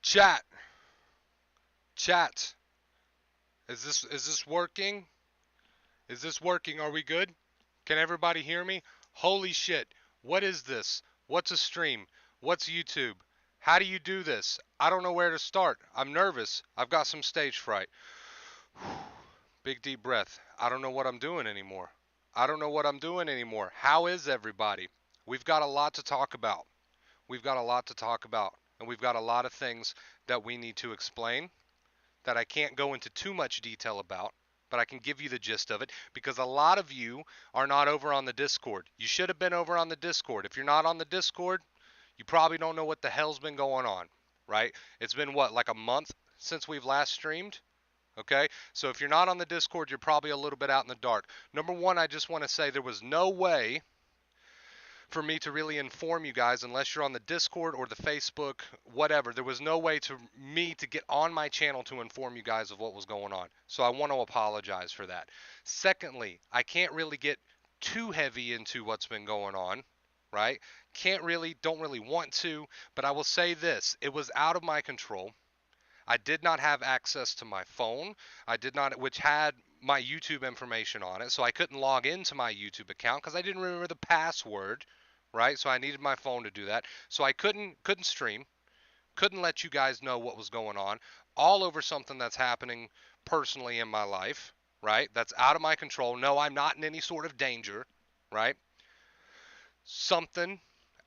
Chat, chat. Is this working? Is this working? Are we good? Can everybody hear me? Holy shit. What is this? What's a stream? What's YouTube? How do you do this? I don't know where to start. I'm nervous. I've got some stage fright. Big deep breath. I don't know what I'm doing anymore. I don't know what I'm doing anymore. How is everybody? We've got a lot to talk about. We've got a lot to talk about. And we've got a lot of things that we need to explain that I can't go into too much detail about, but I can give you the gist of it because a lot of you are not over on the Discord. You should have been over on the Discord. If you're not on the Discord, you probably don't know what the hell's been going on, right? It's been what, like a month since we've last streamed? Okay? So if you're not on the Discord, you're probably a little bit out in the dark. Number one, I just want to say there was no way for me to really inform you guys unless you're on the Discord or the Facebook, whatever. There was no way to me to get on my channel to inform you guys of what was going on. So I want to apologize for that. Secondly, I can't really get too heavy into what's been going on, right? Don't really want to, but I will say this. It was out of my control. I did not have access to my phone. I did not, which had my YouTube information on it, so I couldn't log into my YouTube account because I didn't remember the password, right? So I needed my phone to do that. So I couldn't stream, couldn't let you guys know what was going on, all over something that's happening personally in my life, right? That's out of my control. No, I'm not in any sort of danger, right? Something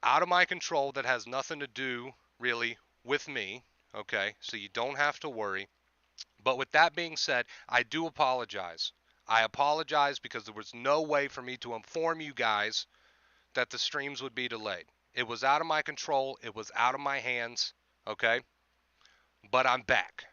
out of my control that has nothing to do really with me, okay? So you don't have to worry. But with that being said, I do apologize. I apologize because there was no way for me to inform you guys that the streams would be delayed. It was out of my control, it was out of my hands, okay? But I'm back.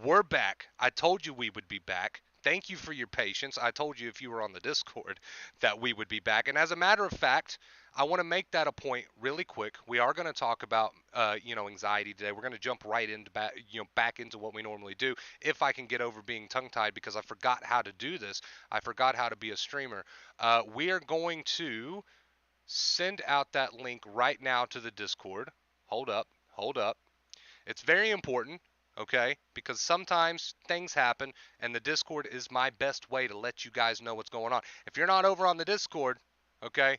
We're back. I told you we would be back. Thank you for your patience. I told you if you were on the Discord that we would be back. And as a matter of fact, I want to make that a point really quick. We are going to talk about, anxiety today. We're going to jump right into back into what we normally do. If I can get over being tongue-tied because I forgot how to do this, I forgot how to be a streamer. We are going to send out that link right now to the Discord. Hold up, hold up. It's very important, okay? Because sometimes things happen, and the Discord is my best way to let you guys know what's going on. If you're not over on the Discord, okay,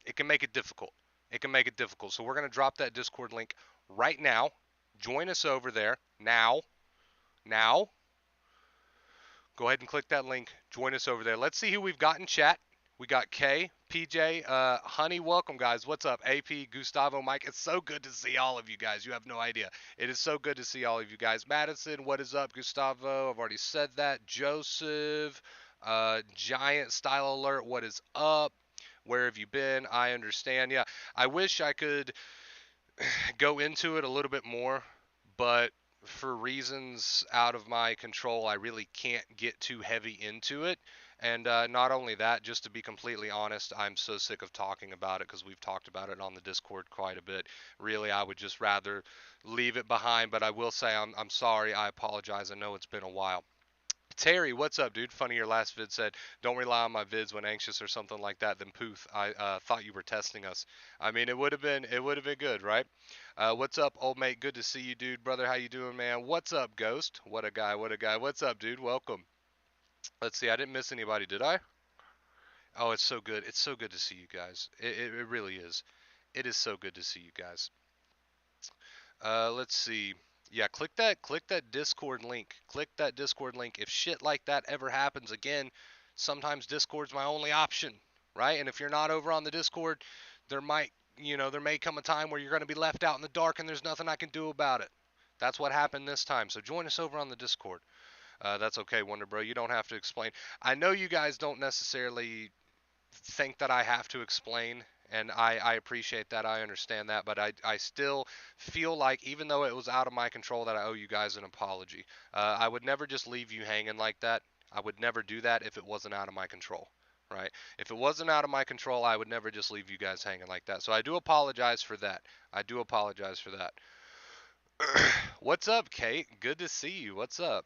it can make it difficult. It can make it difficult. So we're going to drop that Discord link right now. Join us over there now. Now. Go ahead and click that link. Join us over there. Let's see who we've got in chat. We got Kay, PJ, Honey, welcome guys. What's up? AP, Gustavo, Mike. It's so good to see all of you guys. You have no idea. It is so good to see all of you guys. Madison, what is up? Gustavo, I've already said that. Joseph, Giant Style Alert, what is up? Where have you been? I understand. Yeah, I wish I could go into it a little bit more, but for reasons out of my control, I really can't get too heavy into it. And not only that, just to be completely honest, I'm so sick of talking about it because we've talked about it on the Discord quite a bit. Really, I would just rather leave it behind, but I will say I'm sorry. I apologize. I know it's been a while. Terry, what's up, dude? Funny your last vid said, don't rely on my vids when anxious or something like that. Then poof, I thought you were testing us. I mean, it would have been good, right? What's up, old mate? Good to see you, dude. Brother, how you doing, man? What's up, Ghost? What a guy, what a guy. What's up, dude? Welcome. Let's see, I didn't miss anybody, did I? Oh, it's so good. It's so good to see you guys. It really is. It is so good to see you guys. Let's see. Yeah, click that Discord link. Click that Discord link. If shit like that ever happens again, sometimes Discord's my only option, right? And if you're not over on the Discord, there may come a time where you're going to be left out in the dark and there's nothing I can do about it. That's what happened this time. So join us over on the Discord. That's okay, Wonder Bro. You don't have to explain. I know you guys don't necessarily think that I have to explain, and I appreciate that. I understand that, but I still feel like, even though it was out of my control, that I owe you guys an apology. I would never just leave you hanging like that. I would never do that if it wasn't out of my control, right? If it wasn't out of my control, I would never just leave you guys hanging like that. So I do apologize for that. I do apologize for that. What's up, Kate? Good to see you. What's up?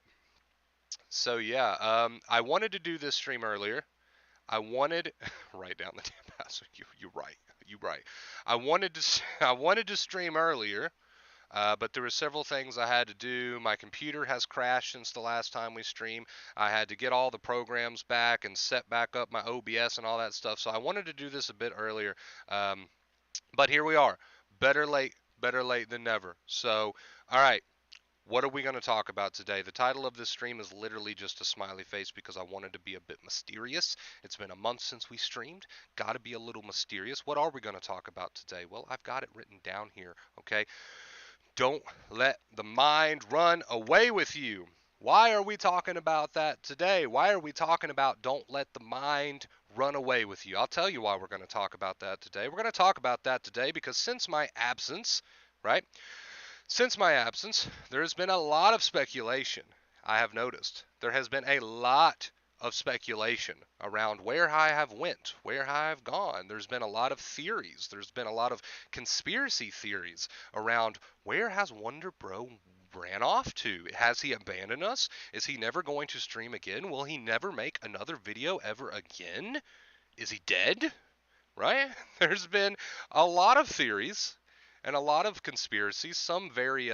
So yeah, I wanted to do this stream earlier. I wanted write down the damn password. You're right. You're right. I wanted to I wanted to stream earlier, But there were several things I had to do. My computer has crashed since the last time we streamed. I had to get all the programs back and set back up my OBS and all that stuff. So I wanted to do this a bit earlier. Um, but here we are. Better late than never. So, all right. What are we going to talk about today? The title of this stream is literally just a smiley face because I wanted to be a bit mysterious. It's been a month since we streamed. Got to be a little mysterious. What are we going to talk about today? Well, I've got it written down here, okay? Don't let the mind run away with you. Why are we talking about that today? Why are we talking about don't let the mind run away with you? I'll tell you why we're going to talk about that today. We're going to talk about that today because since my absence, right? Since my absence, there has been a lot of speculation. I have noticed there has been a lot of speculation around where I have went, where I have gone. There's been a lot of theories. There's been a lot of conspiracy theories around where has Wonder Bro ran off to? Has he abandoned us? Is he never going to stream again? Will he never make another video ever again? Is he dead? Right? There's been a lot of theories and a lot of conspiracies, some very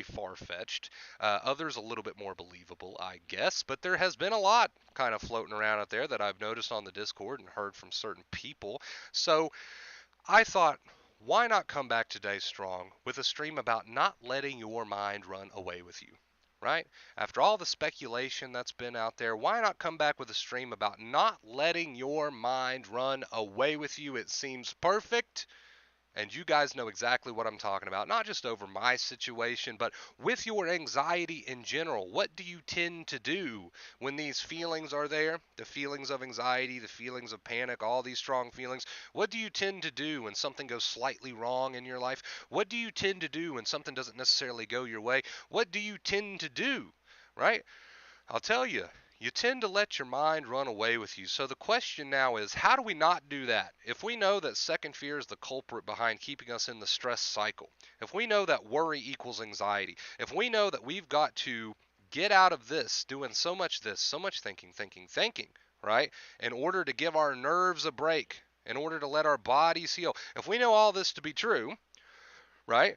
far-fetched, others a little bit more believable, I guess, but there has been a lot kind of floating around out there that I've noticed on the Discord and heard from certain people. So I thought, why not come back today strong with a stream about not letting your mind run away with you? Right? After all the speculation that's been out there, why not come back with a stream about not letting your mind run away with you? It seems perfect. And you guys know exactly what I'm talking about, not just over my situation, but with your anxiety in general. What do you tend to do when these feelings are there? The feelings of anxiety, the feelings of panic, all these strong feelings. What do you tend to do when something goes slightly wrong in your life? What do you tend to do when something doesn't necessarily go your way? What do you tend to do? Right? I'll tell you, you tend to let your mind run away with you. So the question now is, how do we not do that? If we know that second fear is the culprit behind keeping us in the stress cycle, if we know that worry equals anxiety, if we know that we've got to get out of this, so much thinking, right, in order to give our nerves a break, in order to let our bodies heal, if we know all this to be true, right,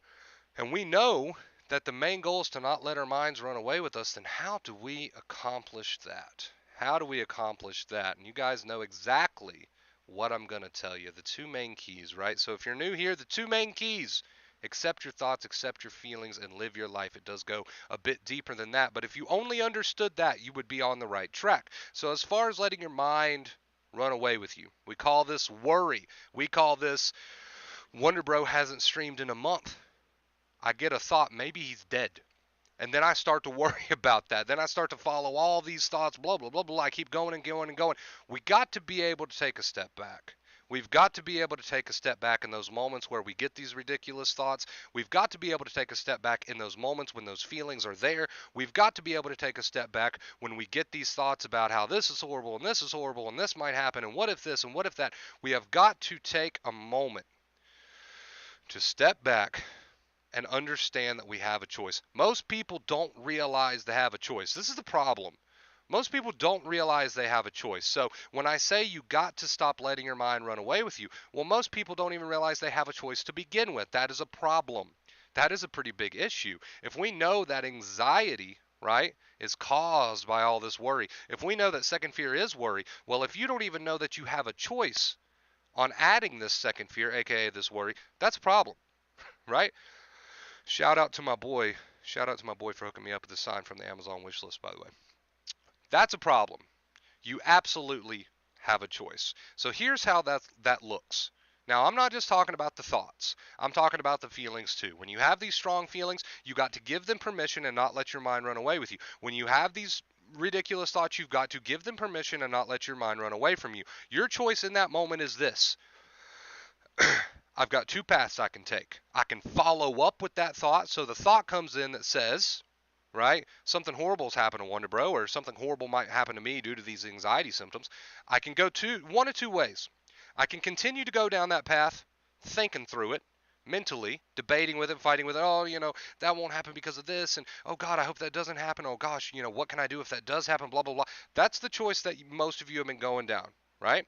and we know that the main goal is to not let our minds run away with us, then how do we accomplish that? How do we accomplish that? And you guys know exactly what I'm going to tell you. The two main keys, right? So if you're new here, the two main keys: accept your thoughts, accept your feelings, and live your life. It does go a bit deeper than that, but if you only understood that, you would be on the right track. So as far as letting your mind run away with you, we call this worry. We call this Wonder Bro hasn't streamed in a month. I get a thought, maybe he's dead. And then I start to worry about that. Then I start to follow all these thoughts, blah, blah, blah, blah. I keep going and going and going. We got to be able to take a step back. We've got to be able to take a step back in those moments where we get these ridiculous thoughts. We've got to be able to take a step back in those moments when those feelings are there. We've got to be able to take a step back when we get these thoughts about how this is horrible and this is horrible and this might happen and what if this and what if that. We have got to take a moment to step back and understand that we have a choice. Most people don't realize they have a choice. This is the problem. Most people don't realize they have a choice. So when I say you got to stop letting your mind run away with you, well, most people don't even realize they have a choice to begin with. That is a problem. That is a pretty big issue. If we know that anxiety, right, is caused by all this worry, if we know that second fear is worry, well, if you don't even know that you have a choice on adding this second fear, aka this worry, that's a problem, right? Shout out to my boy. Shout out to my boy for hooking me up with the sign from the Amazon wish list, by the way. That's a problem. You absolutely have a choice. So here's how that looks. Now, I'm not just talking about the thoughts. I'm talking about the feelings too. When you have these strong feelings, you got to give them permission and not let your mind run away with you. When you have these ridiculous thoughts, you've got to give them permission and not let your mind run away from you. Your choice in that moment is this. I've got two paths I can take. I can follow up with that thought. So the thought comes in that says, right, something horrible has happened to Wonder Bro, or something horrible might happen to me due to these anxiety symptoms. I can go one of two ways. I can continue to go down that path, thinking through it, mentally, debating with it, fighting with it. Oh, that won't happen because of this. And, oh, God, I hope that doesn't happen. Oh, gosh, what can I do if that does happen? Blah, blah, blah. That's the choice that most of you have been going down, right?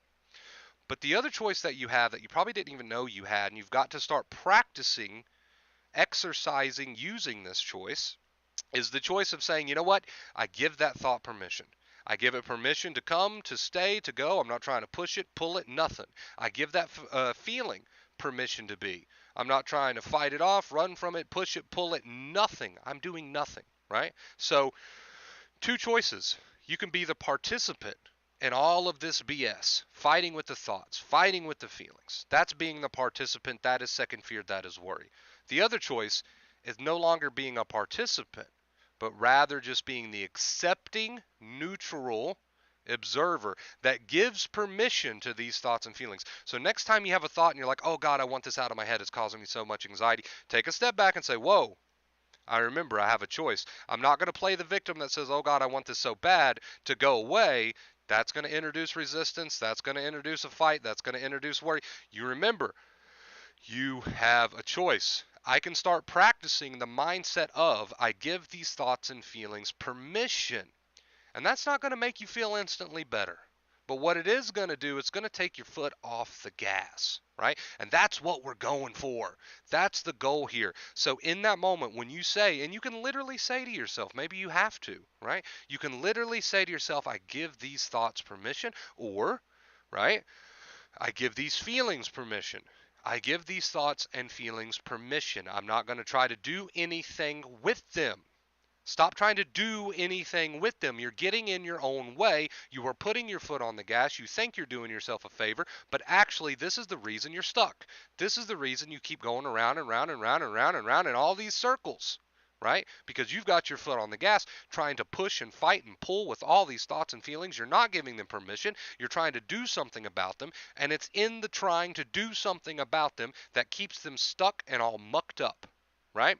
But the other choice that you have that you probably didn't even know you had, and you've got to start practicing exercising using this choice is the choice of saying, you know what? I give that thought permission. I give it permission to come, to stay, to go. I'm not trying to push it, pull it, nothing. I give that feeling permission to be. I'm not trying to fight it off, run from it, push it, pull it, nothing. I'm doing nothing, right? So, two choices. You can be the participant in all of this BS, fighting with the thoughts, fighting with the feelings. That's being the participant. That is second fear. That is worry. The other choice is no longer being a participant, but rather just being the accepting, neutral observer that gives permission to these thoughts and feelings. So next time you have a thought and you're like, oh God, I want this out of my head, it's causing me so much anxiety, take a step back and say, whoa, I remember I have a choice. I'm not going to play the victim that says, oh God, I want this so bad to go away. That's going to introduce resistance. That's going to introduce a fight. That's going to introduce worry. You remember, you have a choice. I can start practicing the mindset of I give these thoughts and feelings permission. And that's not going to make you feel instantly better. But what it is going to do, it's going to take your foot off the gas, right? And that's what we're going for. That's the goal here. So in that moment when you say, and you can literally say to yourself, maybe you have to, right? You can literally say to yourself, I give these thoughts permission, or, right, I give these feelings permission. I give these thoughts and feelings permission. I'm not going to try to do anything with them. Stop trying to do anything with them. You're getting in your own way. You are putting your foot on the gas. You think you're doing yourself a favor, but actually this is the reason you're stuck. This is the reason you keep going around and round and round and round and round in all these circles, right? Because you've got your foot on the gas trying to push and fight and pull with all these thoughts and feelings. You're not giving them permission. You're trying to do something about them, and it's in the trying to do something about them that keeps them stuck and all mucked up, right?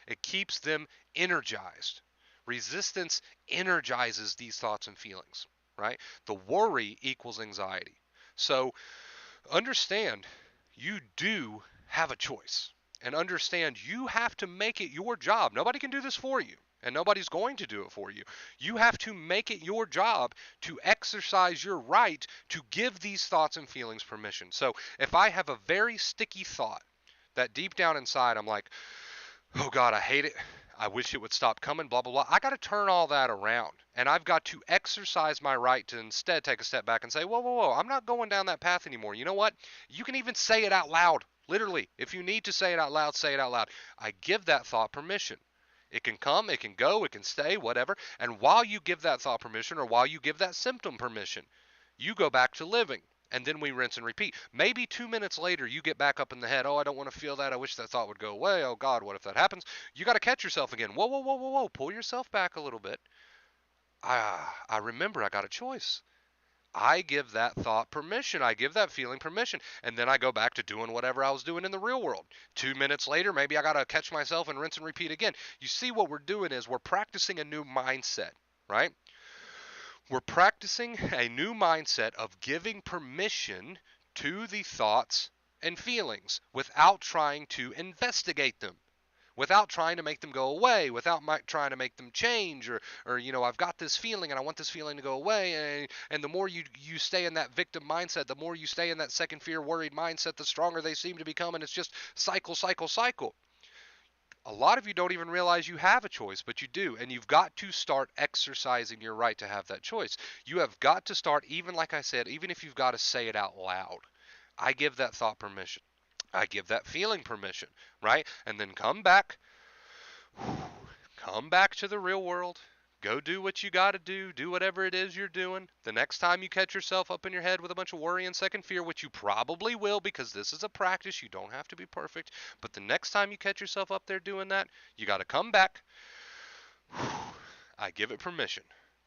It keeps them energized. Resistance energizes these thoughts and feelings, right? The worry equals anxiety. So understand you do have a choice. And understand you have to make it your job. Nobody can do this for you. And nobody's going to do it for you. You have to make it your job to exercise your right to give these thoughts and feelings permission. So if I have a very sticky thought that deep down inside I'm like, oh God, I hate it. I wish it would stop coming, blah, blah, blah. I got to turn all that around. And I've got to exercise my right to instead take a step back and say, whoa, whoa, whoa, I'm not going down that path anymore. You know what? You can even say it out loud. Literally, if you need to say it out loud, say it out loud. I give that thought permission. It can come, it can go, it can stay, whatever. And while you give that thought permission, or while you give that symptom permission, you go back to living. And then we rinse and repeat. Maybe 2 minutes later, you get back up in the head. Oh, I don't want to feel that. I wish that thought would go away. Oh, God, what if that happens? You got to catch yourself again. Whoa, whoa, whoa, whoa, whoa. Pull yourself back a little bit. I remember I got a choice. I give that thought permission. I give that feeling permission. And then I go back to doing whatever I was doing in the real world. 2 minutes later, maybe I got to catch myself and rinse and repeat again. You see, what we're doing is we're practicing a new mindset, right? We're practicing a new mindset of giving permission to the thoughts and feelings without trying to investigate them, without trying to make them go away, without trying to make them change, or I've got this feeling and I want this feeling to go away. And the more you stay in that victim mindset, the more you stay in that second fear, worried mindset, the stronger they seem to become. And it's just cycle, cycle, cycle. A lot of you don't even realize you have a choice, but you do. And you've got to start exercising your right to have that choice. You have got to start, even like I said, even if you've got to say it out loud. I give that thought permission. I give that feeling permission, right? And then come back to the real world. Go do what you got to do. Do whatever it is you're doing. The next time you catch yourself up in your head with a bunch of worry and second fear, which you probably will because this is a practice, you don't have to be perfect. But the next time you catch yourself up there doing that, you got to come back. I give it permission.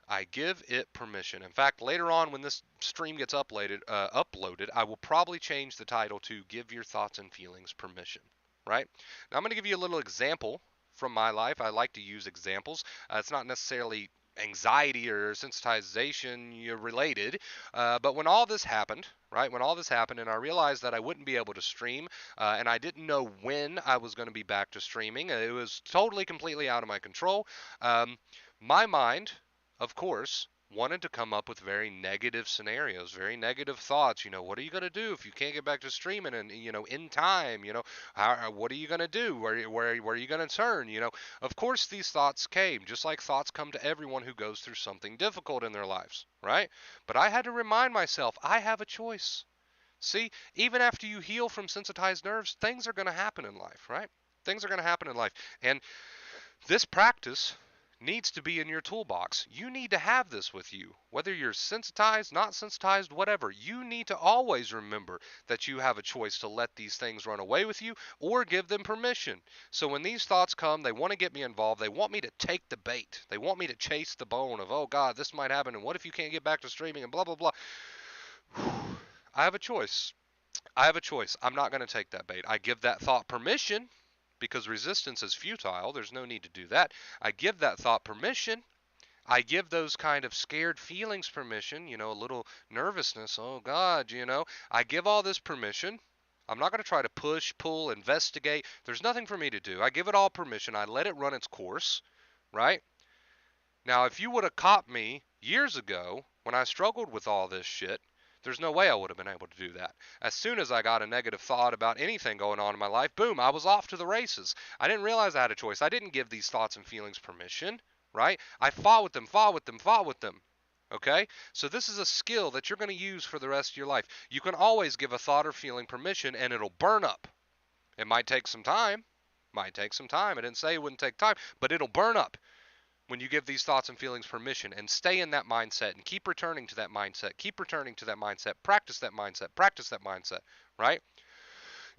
I give it permission. In fact, later on when this stream gets uploaded, I will probably change the title to Give Your Thoughts and Feelings Permission, right? Now I'm going to give you a little example from my life. I like to use examples. It's not necessarily anxiety or sensitization related, but when all this happened, right, when all this happened and I realized that I wouldn't be able to stream, and I didn't know when I was going to be back to streaming, it was totally, completely out of my control. My mind, of course, wanted to come up with very negative scenarios, very negative thoughts. What are you going to do if you can't get back to streaming and, in time? What are you going to do? Where are you going to turn? Of course, these thoughts came, just like thoughts come to everyone who goes through something difficult in their lives, right? But I had to remind myself, I have a choice. See, even after you heal from sensitized nerves, things are going to happen in life, right? Things are going to happen in life. And this practice needs to be in your toolbox. You need to have this with you. Whether you're sensitized, not sensitized, whatever, you need to always remember that you have a choice to let these things run away with you or give them permission. So when these thoughts come, they want to get me involved. They want me to take the bait. They want me to chase the bone of, oh God, this might happen. And what if you can't get back to streaming and blah, blah, blah. I have a choice. I have a choice. I'm not going to take that bait. I give that thought permission because resistance is futile. There's no need to do that. I give that thought permission. I give those kind of scared feelings permission, a little nervousness. Oh God, I give all this permission. I'm not going to try to push, pull, investigate. There's nothing for me to do. I give it all permission. I let it run its course, right? Now, if you would have caught me years ago when I struggled with all this shit, there's no way I would have been able to do that. As soon as I got a negative thought about anything going on in my life, boom, I was off to the races. I didn't realize I had a choice. I didn't give these thoughts and feelings permission, right? I fought with them, fought with them, fought with them. Okay? So this is a skill that you're going to use for the rest of your life. You can always give a thought or feeling permission and it'll burn up. It might take some time. Might take some time. I didn't say it wouldn't take time, but it'll burn up when you give these thoughts and feelings permission and stay in that mindset and keep returning to that mindset, keep returning to that mindset, practice that mindset, right?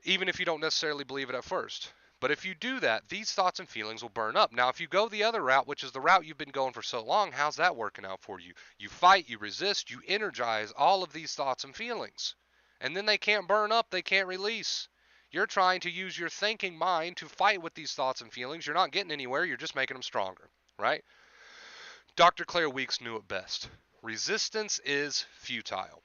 Even if you don't necessarily believe it at first. But if you do that, these thoughts and feelings will burn up. Now, if you go the other route, which is the route you've been going for so long, how's that working out for you? You fight, you resist, you energize all of these thoughts and feelings. And then they can't burn up, they can't release. You're trying to use your thinking mind to fight with these thoughts and feelings. You're not getting anywhere, you're just making them stronger. Right? Dr. Claire Weeks knew it best. Resistance is futile.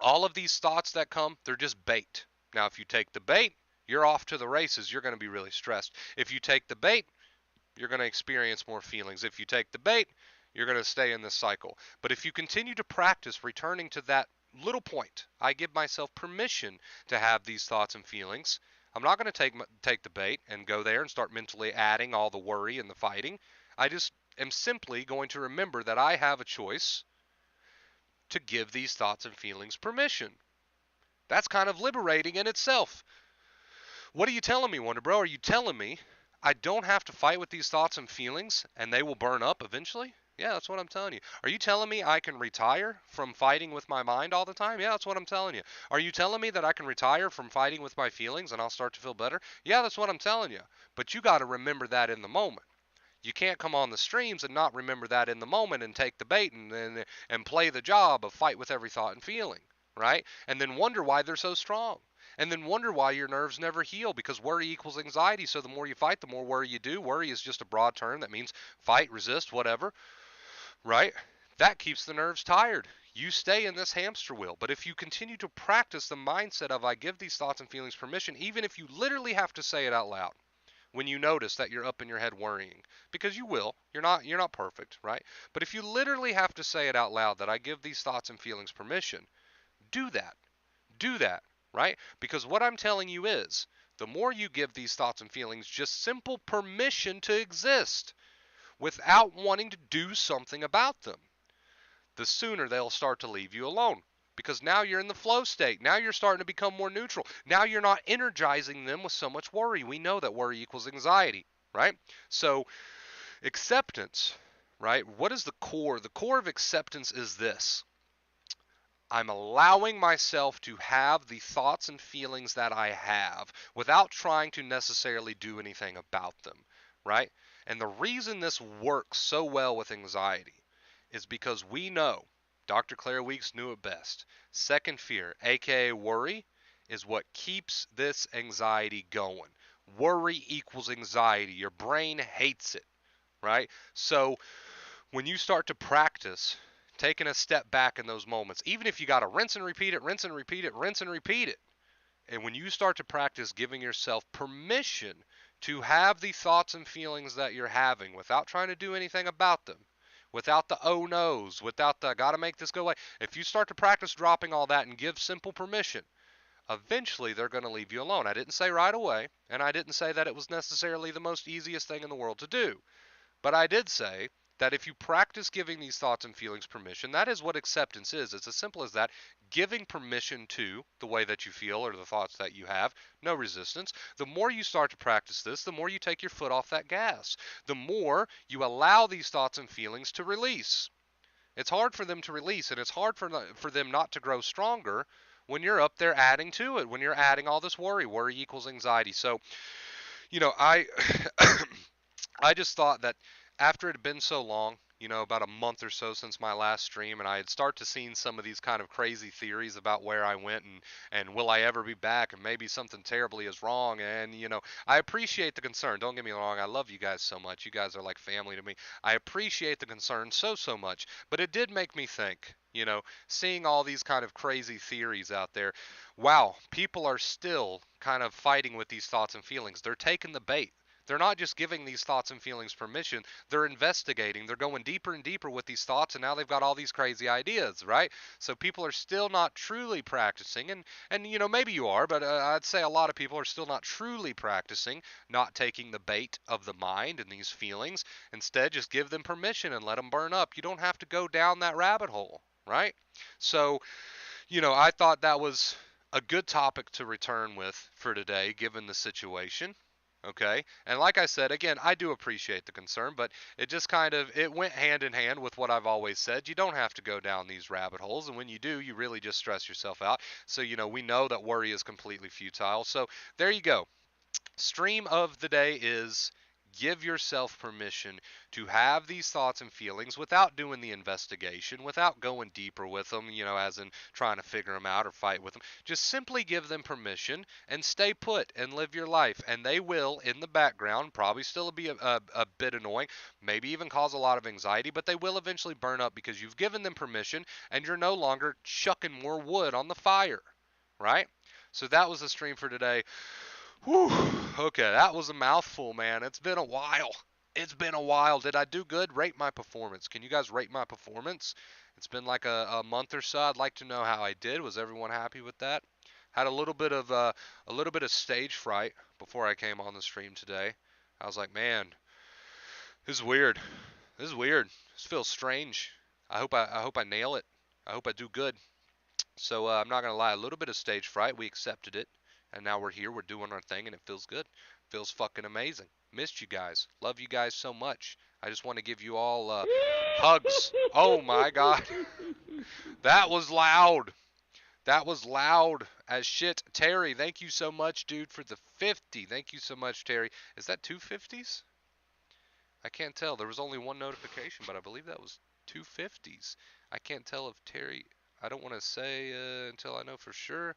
All of these thoughts that come, they're just bait. Now, if you take the bait, you're off to the races. You're going to be really stressed. If you take the bait, you're going to experience more feelings. If you take the bait, you're going to stay in this cycle. But if you continue to practice returning to that little point, I give myself permission to have these thoughts and feelings. I'm not going to take the bait and go there and start mentally adding all the worry and the fighting. I just am simply going to remember that I have a choice to give these thoughts and feelings permission. That's kind of liberating in itself. What are you telling me, Wonder Bro? Are you telling me I don't have to fight with these thoughts and feelings and they will burn up eventually? Yeah, that's what I'm telling you. Are you telling me I can retire from fighting with my mind all the time? Yeah, that's what I'm telling you. Are you telling me that I can retire from fighting with my feelings and I'll start to feel better? Yeah, that's what I'm telling you. But you got to remember that in the moment. You can't come on the streams and not remember that in the moment and take the bait and play the job of fight with every thought and feeling, right? And then wonder why they're so strong. And then wonder why your nerves never heal, because worry equals anxiety. So the more you fight, the more worry you do. Worry is just a broad term that means fight, resist, whatever, right? That keeps the nerves tired. You stay in this hamster wheel. But if you continue to practice the mindset of I give these thoughts and feelings permission, even if you literally have to say it out loud, when you notice that you're up in your head worrying, because you will, you're not perfect, right? But if you literally have to say it out loud that I give these thoughts and feelings permission, do that. Do that, right? Because what I'm telling you is, the more you give these thoughts and feelings just simple permission to exist without wanting to do something about them, the sooner they'll start to leave you alone. Because now you're in the flow state. Now you're starting to become more neutral. Now you're not energizing them with so much worry. We know that worry equals anxiety, right? So acceptance, right? What is the core? The core of acceptance is this. I'm allowing myself to have the thoughts and feelings that I have without trying to necessarily do anything about them, right? And the reason this works so well with anxiety is because we know, Dr. Claire Weeks knew it best, second fear, aka worry, is what keeps this anxiety going. Worry equals anxiety. Your brain hates it, right? So when you start to practice taking a step back in those moments, even if you got to rinse and repeat it, rinse and repeat it, rinse and repeat it, and when you start to practice giving yourself permission to have the thoughts and feelings that you're having without trying to do anything about them, without the oh no's, without the gotta make this go away. If you start to practice dropping all that and give simple permission, eventually they're going to leave you alone. I didn't say right away, and I didn't say that it was necessarily the most easiest thing in the world to do. But I did say that if you practice giving these thoughts and feelings permission, that is what acceptance is. It's as simple as that. Giving permission to the way that you feel or the thoughts that you have, no resistance. The more you start to practice this, the more you take your foot off that gas. The more you allow these thoughts and feelings to release. It's hard for them to release, and it's hard for them not to grow stronger when you're up there adding to it, when you're adding all this worry. Worry equals anxiety. So, I I just thought that after it had been so long, about a month or so since my last stream, and I had started to seen some of these kind of crazy theories about where I went and will I ever be back, and maybe something terribly is wrong. And I appreciate the concern. Don't get me wrong. I love you guys so much. You guys are like family to me. I appreciate the concern so much. But it did make me think. Seeing all these kind of crazy theories out there. Wow, people are still kind of fighting with these thoughts and feelings. They're taking the bait. They're not just giving these thoughts and feelings permission, they're investigating. They're going deeper and deeper with these thoughts, and now they've got all these crazy ideas, right? So people are still not truly practicing, and maybe you are, but I'd say a lot of people are still not truly practicing, not taking the bait of the mind and these feelings. Instead, just give them permission and let them burn up. You don't have to go down that rabbit hole, right? So, I thought that was a good topic to return with for today, given the situation. Okay. And like I said, again, I do appreciate the concern, but it just kind of it went hand in hand with what I've always said. You don't have to go down these rabbit holes, and when you do, you really just stress yourself out. So, we know that worry is completely futile. So, there you go. Stream of the day is give yourself permission to have these thoughts and feelings without doing the investigation, without going deeper with them, as in trying to figure them out or fight with them. Just simply give them permission and stay put and live your life. And they will, in the background, probably still be a bit annoying, maybe even cause a lot of anxiety, but they will eventually burn up because you've given them permission and you're no longer chucking more wood on the fire, right? So that was the stream for today. Whew. Okay, that was a mouthful, man. It's been a while. It's been a while. Did I do good? Rate my performance. Can you guys rate my performance? It's been like a month or so. I'd like to know how I did. Was everyone happy with that? Had a little bit of stage fright before I came on the stream today. I was like, man, this is weird. This is weird. This feels strange. I hope I nail it. I hope I do good. So I'm not gonna lie, a little bit of stage fright. We accepted it, and now we're here. We're doing our thing, and it feels good. Feels fucking amazing. Missed you guys. Love you guys so much. I just want to give you all hugs. Oh my God, that was loud. That was loud as shit. Terry, thank you so much, dude, for the 50. Thank you so much, Terry. Is that two 50s? I can't tell. There was only one notification, but I believe that was two 50s. I can't tell if Terry. I don't want to say until I know for sure.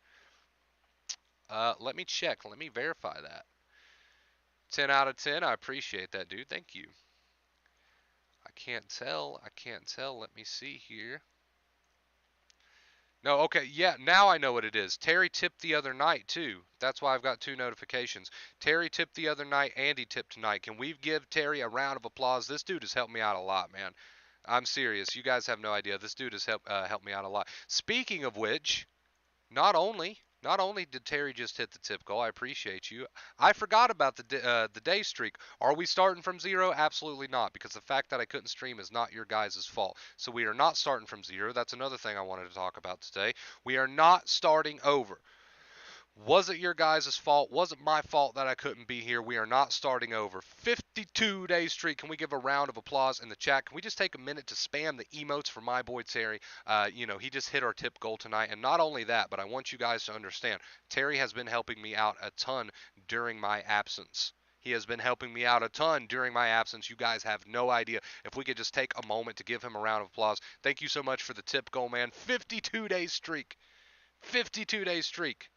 Let me check. Let me verify that. 10 out of 10. I appreciate that, dude. Thank you. I can't tell. I can't tell. Let me see here. No, okay. Yeah, now I know what it is. Terry tipped the other night, too. That's why I've got two notifications. Terry tipped the other night. Andy tipped tonight. Can we give Terry a round of applause? This dude has helped me out a lot, man. I'm serious. You guys have no idea. This dude has helped me out a lot. Speaking of which, not only did Terry just hit the tip goal, I appreciate you. I forgot about the day streak. Are we starting from zero? Absolutely not, because the fact that I couldn't stream is not your guys' fault. So we are not starting from zero. That's another thing I wanted to talk about today. We are not starting over. Was it your guys' fault? Was it my fault that I couldn't be here? We are not starting over. 52-day streak. Can we give a round of applause in the chat? Can we just take a minute to spam the emotes for my boy Terry? He just hit our tip goal tonight. And not only that, but I want you guys to understand, Terry has been helping me out a ton during my absence. He has been helping me out a ton during my absence. You guys have no idea. If we could just take a moment to give him a round of applause. Thank you so much for the tip goal, man. 52-day streak. 52-day streak.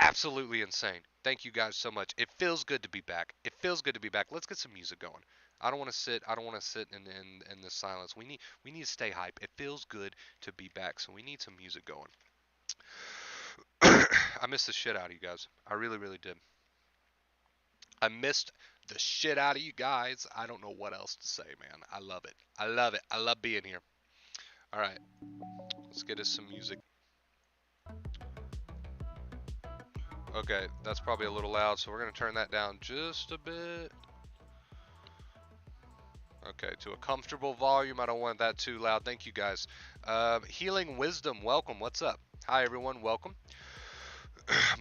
Absolutely insane. Thank you guys so much. It feels good to be back. It feels good to be back. Let's get some music going. I don't want to sit. I don't want to sit in this silence. We need to stay hype. It feels good to be back, so we need some music going. I missed the shit out of you guys. I really, really did. I missed the shit out of you guys. I don't know what else to say, man. I love it. I love it. I love being here. All right, let's get us some music. Okay, that's probably a little loud, so we're gonna turn that down just a bit. Okay, to a comfortable volume. I don't want that too loud. Thank you guys. Healing Wisdom, welcome. What's up? Hi everyone, welcome.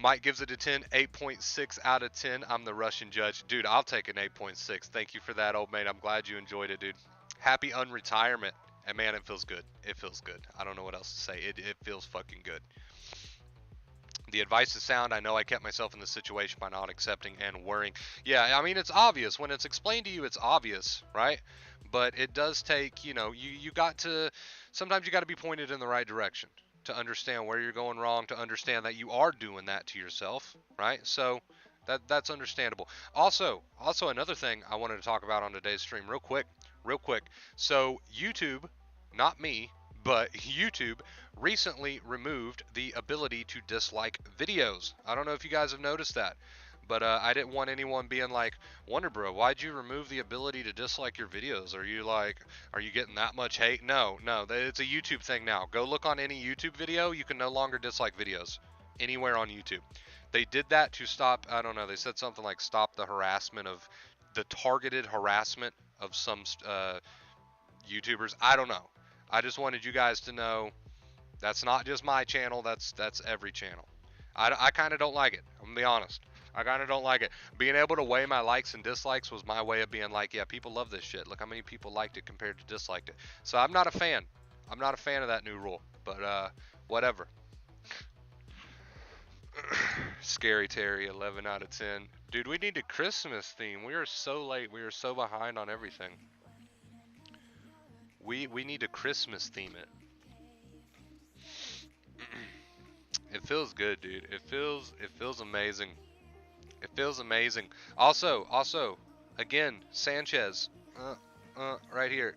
Mike gives it a 10, 8.6 out of 10. I'm the Russian judge. Dude, I'll take an 8.6. Thank you for that, old mate. I'm glad you enjoyed it, dude. Happy unretirement. And man, it feels good. It feels good. I don't know what else to say. It feels fucking good. The advice is sound. I know I kept myself in this situation by not accepting and worrying. Yeah, I mean, it's obvious. When it's explained to you, it's obvious, right? But it does take, you got to, sometimes you got to be pointed in the right direction to understand where you're going wrong, to understand that you are doing that to yourself, right? So that's understandable. Also another thing I wanted to talk about on today's stream real quick. So YouTube, not me, but YouTube recently removed the ability to dislike videos. I don't know if you guys have noticed that, but I didn't want anyone being like, Wonder Bro, why'd you remove the ability to dislike your videos? Are you getting that much hate? No, it's a YouTube thing now. Go look on any YouTube video. You can no longer dislike videos anywhere on YouTube. They did that to stop, I don't know, they said something like stop the harassment of the targeted harassment of some YouTubers. I don't know. I just wanted you guys to know that's not just my channel. That's every channel. I kind of don't like it. I'm gonna be honest. I kind of don't like it. Being able to weigh my likes and dislikes was my way of being like, yeah, people love this shit. Look how many people liked it compared to disliked it. So I'm not a fan. I'm not a fan of that new rule. But whatever. Scary Terry, 11 out of 10. Dude, we need a Christmas theme. We are so late. We are so behind on everything. We need to Christmas theme it. It feels good, dude. It feels amazing. It feels amazing. Also, again, Sanchez. Right here.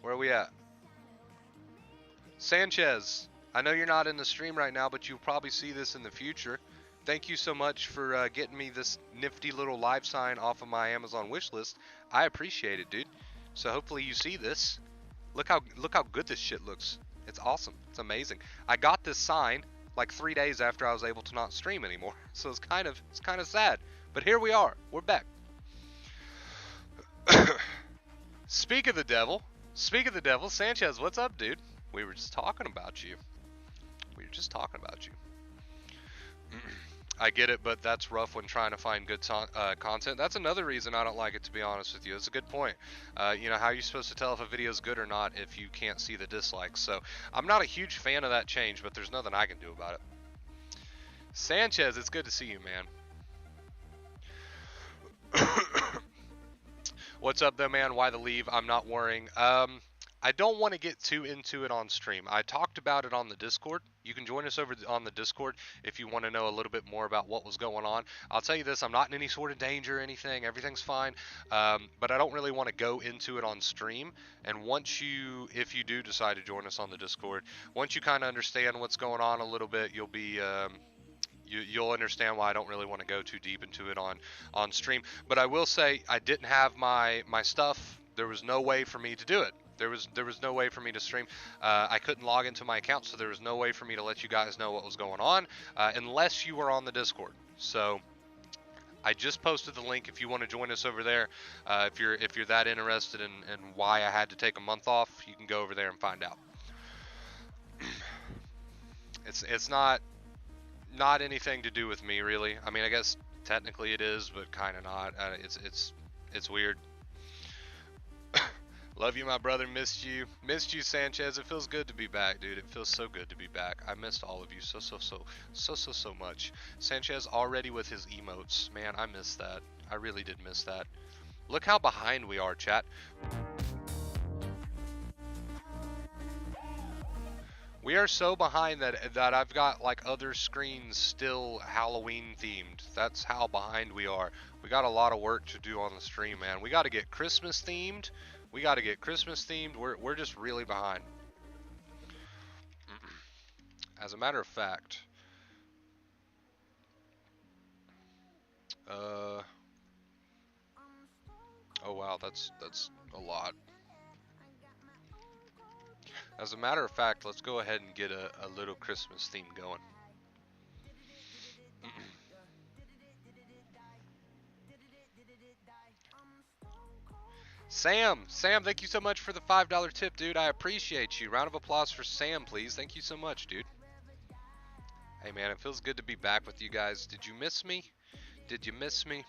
Where are we at? Sanchez. I know you're not in the stream right now, but you'll probably see this in the future. Thank you so much for getting me this nifty little live sign off of my Amazon wish list. I appreciate it, dude. So hopefully you see this. Look how good this shit looks. It's awesome. It's amazing. I got this sign like 3 days after I was able to not stream anymore. So it's kind of sad. But here we are. We're back. Speak of the devil. Sanchez, what's up, dude? We were just talking about you. I get it, but that's rough when trying to find good content. That's another reason I don't like it, to be honest with you. It's a good point. How are you supposed to tell if a video is good or not if you can't see the dislikes? So I'm not a huge fan of that change, but there's nothing I can do about it. Sanchez, it's good to see you, man. What's up, though, man? Why the leave? I'm not worrying. I don't want to get too into it on stream. I talked about it on the Discord. You can join us over on the Discord if you want to know a little bit more about what was going on. I'll tell you this, I'm not in any sort of danger or anything. Everything's fine. But I don't really want to go into it on stream. And if you do decide to join us on the Discord, once you kind of understand what's going on a little bit, you'll understand why I don't really want to go too deep into it on stream. But I will say I didn't have my stuff. There was no way for me to do it. There was no way for me to stream. I couldn't log into my account, so there was no way for me to let you guys know what was going on unless you were on the Discord. So I just posted the link if you want to join us over there. If you're that interested in why I had to take a month off, you can go over there and find out. It's not anything to do with me, really. I mean, I guess technically it is, but kind of not. It's weird. Love you, my brother. Missed you, Sanchez. It feels good to be back, dude. It feels so good to be back. I missed all of you so much. Sanchez already with his emotes, man. I missed that. I really did miss that. Look how behind we are, chat. We are so behind that I've got like other screens still Halloween themed. That's how behind we are. We got a lot of work to do on the stream, man. We got to get Christmas themed. We're just really behind. As a matter of fact, wow, that's a lot. As a matter of fact, let's go ahead and get a little Christmas theme going. Sam, thank you so much for the $5 tip, dude. I appreciate you. Round of applause for Sam, please. Thank you so much, dude. Hey, man, it feels good to be back with you guys. Did you miss me? Did you miss me?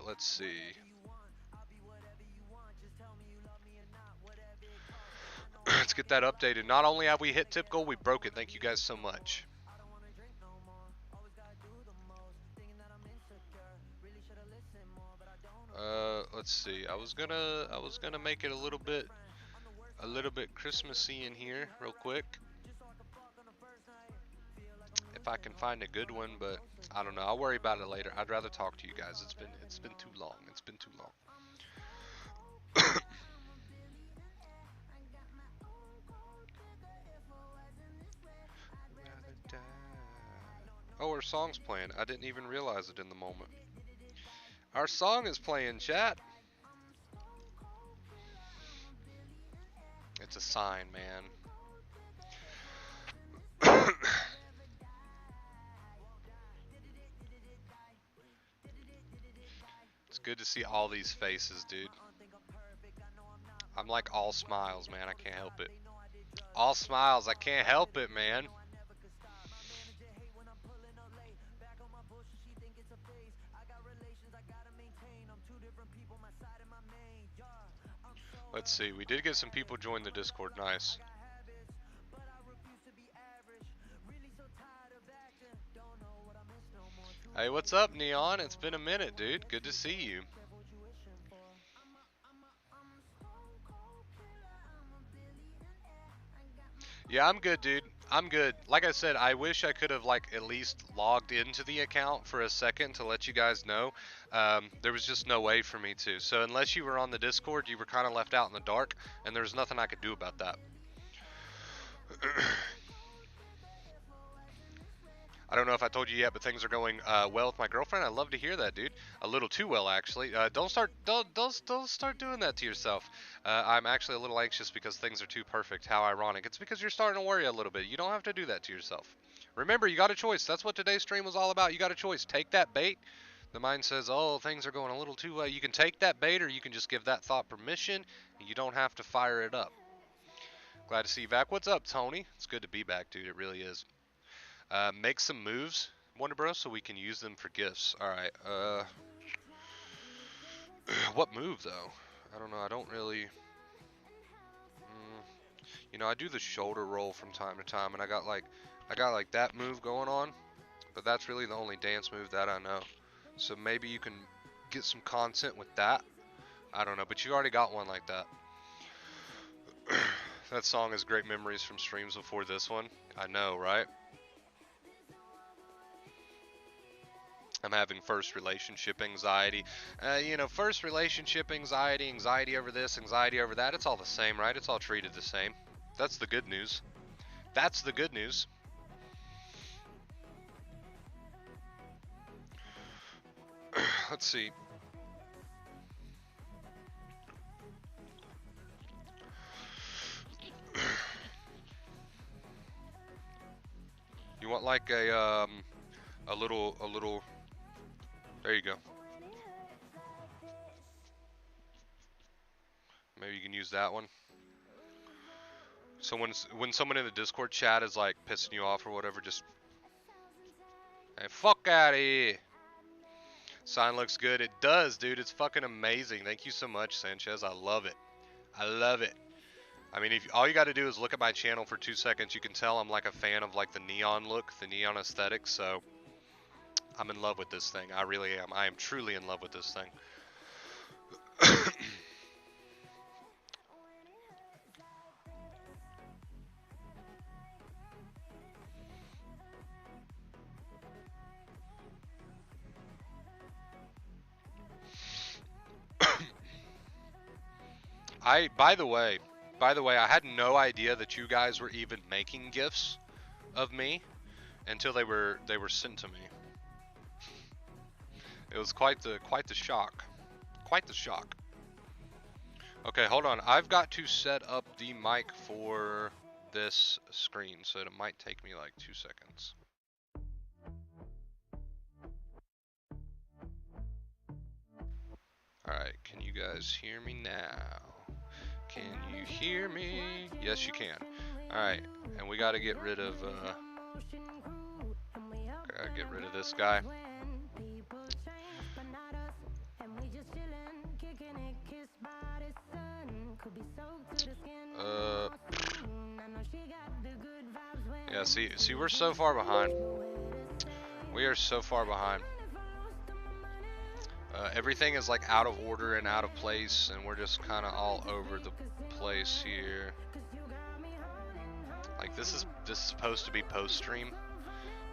Let's see. Let's get that updated. Not only have we hit tip goal, we broke it. Thank you guys so much. Let's see. I was gonna make it a little bit Christmassy in here, real quick. If I can find a good one, but I don't know. I'll worry about it later. I'd rather talk to you guys. It's been too long. It's been too long. Oh, our song's playing. I didn't even realize it in the moment. Our song is playing, chat. It's a sign, man. It's good to see all these faces, dude. I'm like all smiles, man. I can't help it. All smiles. I can't help it, man. Let's see. We did get some people join the Discord. Nice. Hey, what's up, Neon? It's been a minute, dude. Good to see you. Yeah, I'm good, dude. I'm good. Like I said, I wish I could have like at least logged into the account for a second to let you guys know. There was just no way for me to. So unless you were on the Discord, you were kind of left out in the dark, and there's nothing I could do about that. I don't know if I told you yet, but things are going well with my girlfriend. I love to hear that, dude. A little too well, actually. Don't start doing that to yourself. I'm actually a little anxious because things are too perfect. How ironic! It's because you're starting to worry a little bit. You don't have to do that to yourself. Remember, you got a choice. That's what today's stream was all about. You got a choice. Take that bait. The mind says, "Oh, things are going a little too well." You can take that bait, or you can just give that thought permission. And you don't have to fire it up. Glad to see you back. What's up, Tony? It's good to be back, dude. It really is. Make some moves, Wonder Bros, so we can use them for gifts. Alright, what move, though? I don't know, I don't really... you know, I do the shoulder roll from time to time, and I got like that move going on, but that's really the only dance move that I know. So maybe you can get some content with that. I don't know, but you already got one like that. That song has great memories from streams before this one. I know, right? I'm having first relationship anxiety. You know, first relationship anxiety, anxiety over this, anxiety over that. It's all the same, right? It's all treated the same. That's the good news. That's the good news. Let's see. You want like a little. There you go. Maybe you can use that one. So when someone in the Discord chat is like pissing you off or whatever, just hey, fuck out of here. Sign looks good. It does, dude. It's fucking amazing. Thank you so much, Sanchez. I love it. I love it. I mean, if all you got to do is look at my channel for 2 seconds, you can tell I'm like a fan of like the neon look, the neon aesthetic. So I'm in love with this thing. I really am. I am truly in love with this thing. By the way, I had no idea that you guys were even making GIFs of me until they were sent to me. It was quite the shock. quite the shock. Okay, hold on. I've got to set up the mic for this screen, so it might take me like 2 seconds. Alright, can you guys hear me now? Can you hear me? Yes, you can. Alright, and we gotta get rid of, this guy. Yeah, see, we're so far behind. We are so far behind. Everything is like out of order and out of place, and we're just kind of all over the place here. Like this is supposed to be post stream.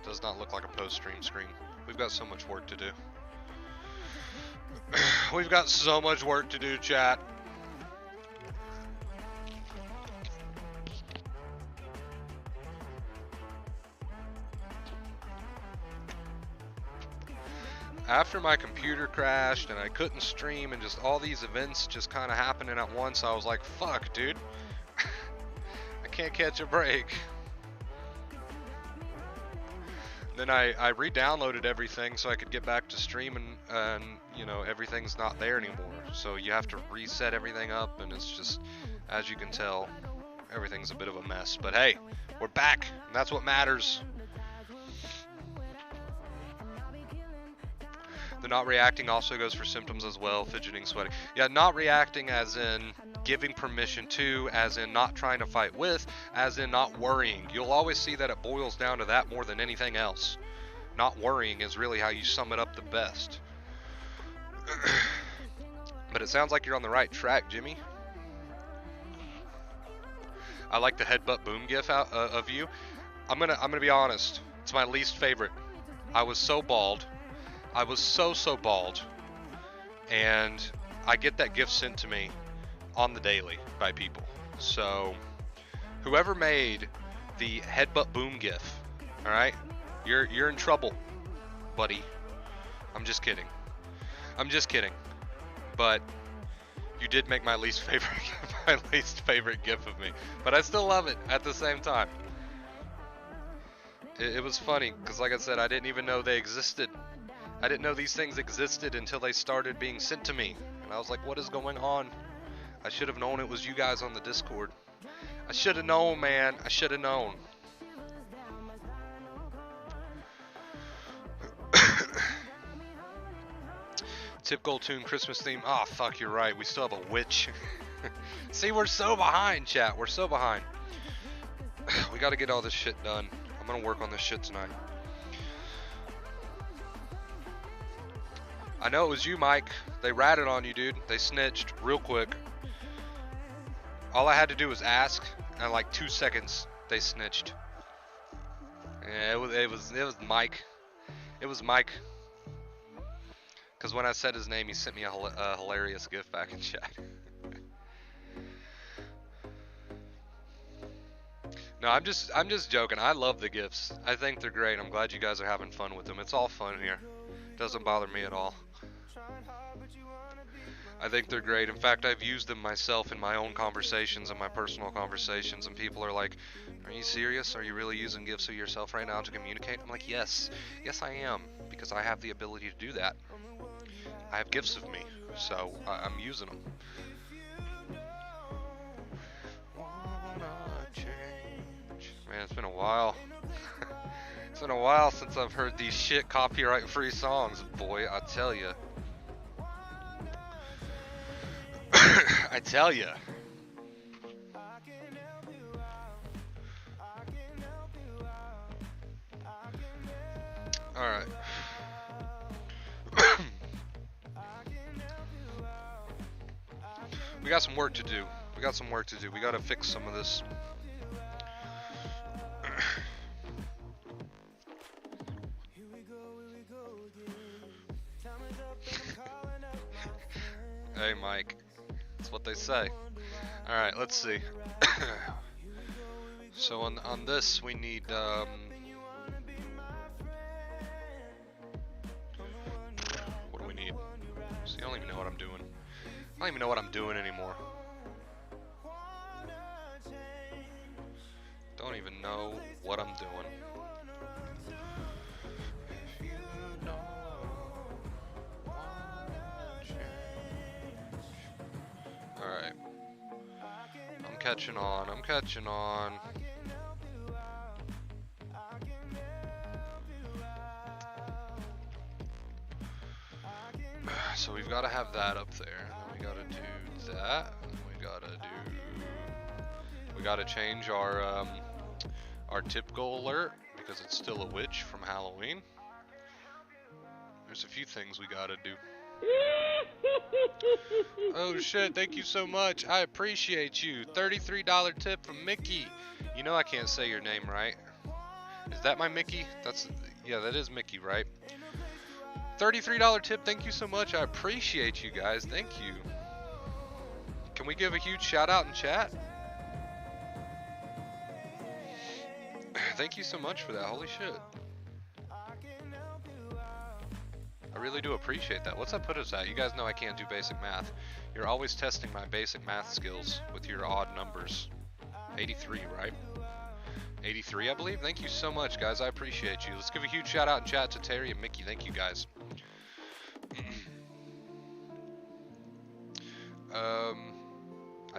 Does not look like a post stream screen. We've got so much work to do. We've got so much work to do, chat. After my computer crashed and I couldn't stream and just all these events just kind of happening at once, I was like, fuck, dude. I can't catch a break. Then I re-downloaded everything so I could get back to streaming, and you know, everything's not there anymore. So you have to reset everything up, and it's just, as you can tell, everything's a bit of a mess. But hey, we're back, and that's what matters. The not reacting also goes for symptoms as well, fidgeting, sweating. Yeah, not reacting as in giving permission to, as in not trying to fight with, as in not worrying. You'll always see that it boils down to that more than anything else. Not worrying is really how you sum it up the best. But it sounds like you're on the right track, Jimmy. I like the headbutt boom gif of you. I'm gonna be honest. It's my least favorite. I was so bald. I was so bald, and I get that gift sent to me on the daily by people. So whoever made the headbutt boom gif, all right, you're in trouble, buddy. I'm just kidding. But you did make my least favorite gif of me, but I still love it at the same time. It was funny because, like I said, I didn't even know they existed. I didn't know these things existed until they started being sent to me. And I was like, what is going on? I should have known it was you guys on the Discord. I should have known, man. I should have known. Typical tune, Christmas theme. Oh, fuck, you're right. We still have a witch. See, we're so behind, chat. We're so behind. We got to get all this shit done. I'm going to work on this shit tonight. I know it was you, Mike. They ratted on you, dude. They snitched real quick. All I had to do was ask, and in like 2 seconds, they snitched. Yeah, it was Mike. It was Mike. Because when I said his name, he sent me a hilarious gift back in chat. No, I'm just joking. I love the gifts. I think they're great. I'm glad you guys are having fun with them. It's all fun here. Doesn't bother me at all. I think they're great. In fact, I've used them myself in my own conversations and my personal conversations, and people are like, are you serious? Are you really using gifts of yourself right now to communicate? I'm like, yes. Yes, I am, because I have the ability to do that. I have gifts of me, so I'm using them. Man, it's been a while. It's been a while since I've heard these shit copyright-free songs, boy, I tell ya. I tell ya. Alright. We got some work to do. We gotta fix some of this. Hey, Mike. That's what they say. Alright, let's see. So on this, we need, what do we need? See, I don't even know what I'm doing. I don't even know what I'm doing anymore. Don't even know what I'm doing. If you know wanna change. Alright. I'm catching on. I'm catching on. So we've got to have that up there. And then we got to do that. And then we got to change our tip goal alert because it's still a witch from Halloween. There's a few things we got to do. Oh shit, thank you so much. I appreciate you. $33 tip from Mickey. You know I can't say your name right. Is that my Mickey? Yeah, that is Mickey, right? $33 tip, thank you so much. I appreciate you guys. Thank you. Can we give a huge shout out in chat? Thank you so much for that. Holy shit. I really do appreciate that. What's that put us at? You guys know I can't do basic math. You're always testing my basic math skills with your odd numbers. 83, right? 83, I believe. Thank you so much, guys. I appreciate you. Let's give a huge shout out in chat to Terry and Mickey. Thank you, guys. I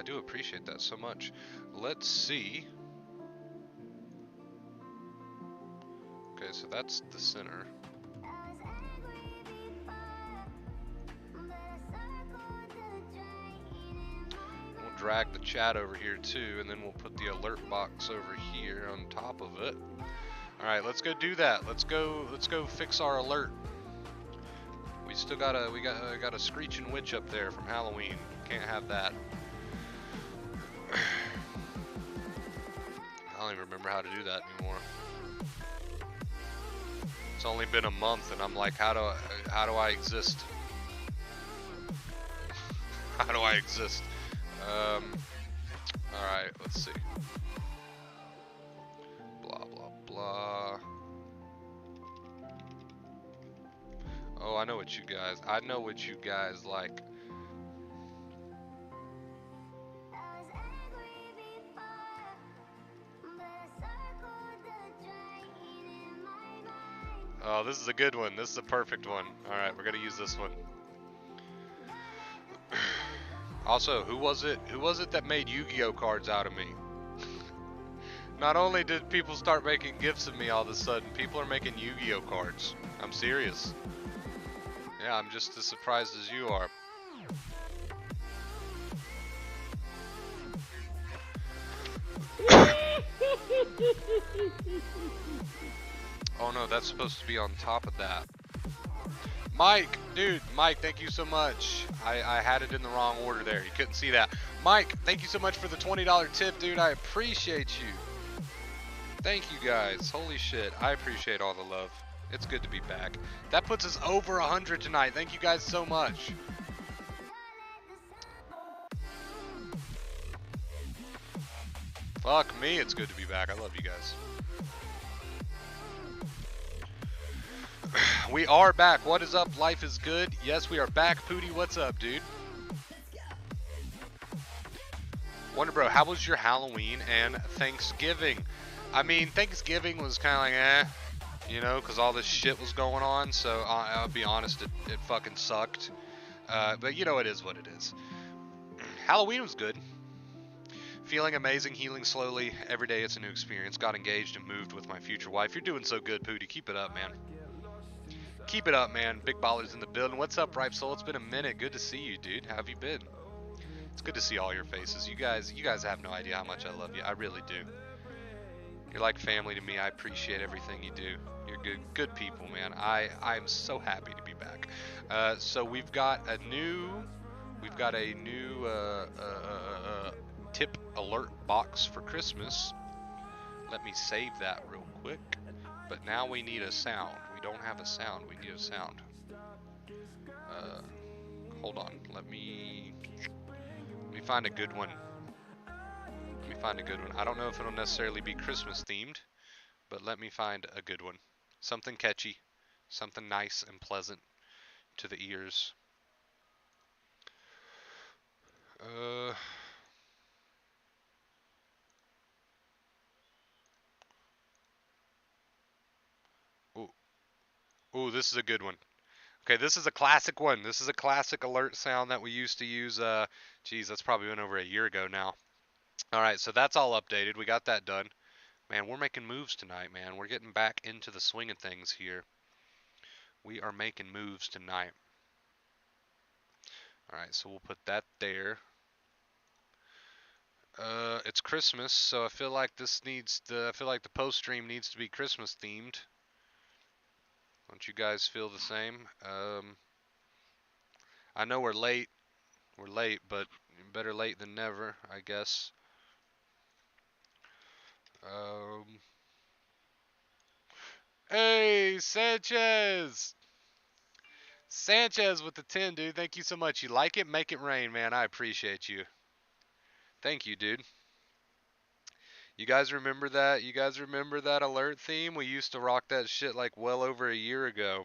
do appreciate that so much. Let's see. Okay, so that's the center. We'll drag the chat over here too, and then we'll put the alert box over here on top of it. All right, let's go do that. Let's go fix our alert. We still got a screeching witch up there from Halloween. Can't have that. I don't even remember how to do that anymore. It's only been a month, and I'm like, how do I exist? How do I exist? All right, let's see. Blah blah blah. Oh, I know what you guys like. Oh, this is a good one. This is a perfect one. Alright, we're gonna use this one. Also, who was it that made Yu-Gi-Oh cards out of me? Not only did people start making gifts of me all of a sudden, people are making Yu-Gi-Oh cards. I'm serious. Yeah, I'm just as surprised as you are. Oh no, that's supposed to be on top of that. Mike, dude, Mike, thank you so much. I had it in the wrong order there. You couldn't see that. Mike, thank you so much for the $20 tip, dude. I appreciate you. Thank you guys. Holy shit. I appreciate all the love. It's good to be back. That puts us over 100 tonight. Thank you guys so much. Fuck me, it's good to be back. I love you guys. We are back. What is up? Life is good. Yes, we are back. Pooty, what's up, dude? Wonder Bro, how was your Halloween and Thanksgiving? I mean, Thanksgiving was kind of like, you know, because all this shit was going on. So I'll be honest, it fucking sucked. But you know, it is what it is. Halloween was good. Feeling amazing, healing slowly. Every day it's a new experience. Got engaged and moved with my future wife. You're doing so good, Pooty. Keep it up, man. Keep it up, man. Big ballers in the building. What's up, Ripe Soul? It's been a minute. Good to see you, dude. How have you been? It's good to see all your faces. You guys have no idea how much I love you. I really do. You're like family to me. I appreciate everything you do. You're good people, man. I'm so happy to be back. So we've got a new tip alert box for Christmas. Let me save that real quick. But now we need a sound. We don't have a sound. We need a sound. Hold on. Let me find a good one. I don't know if it'll necessarily be Christmas themed, but let me find a good one. Something catchy, something nice and pleasant to the ears. Uh, ooh, ooh, this is a good one. Okay, this is a classic one. This is a classic alert sound that we used to use. Geez, that's probably been over a year ago now. All right, so that's all updated. We got that done. Man, we're making moves tonight, man. We're getting back into the swing of things here. We are making moves tonight. All right, so we'll put that there. It's Christmas, so I feel like I feel like the post stream needs to be Christmas themed. Don't you guys feel the same? I know we're late. We're late, but better late than never, I guess. Um, hey, Sanchez! Sanchez with the 10, dude. Thank you so much. You like it? Make it rain, man. I appreciate you. Thank you, dude. You guys remember that? You guys remember that alert theme? We used to rock that shit like well over a year ago.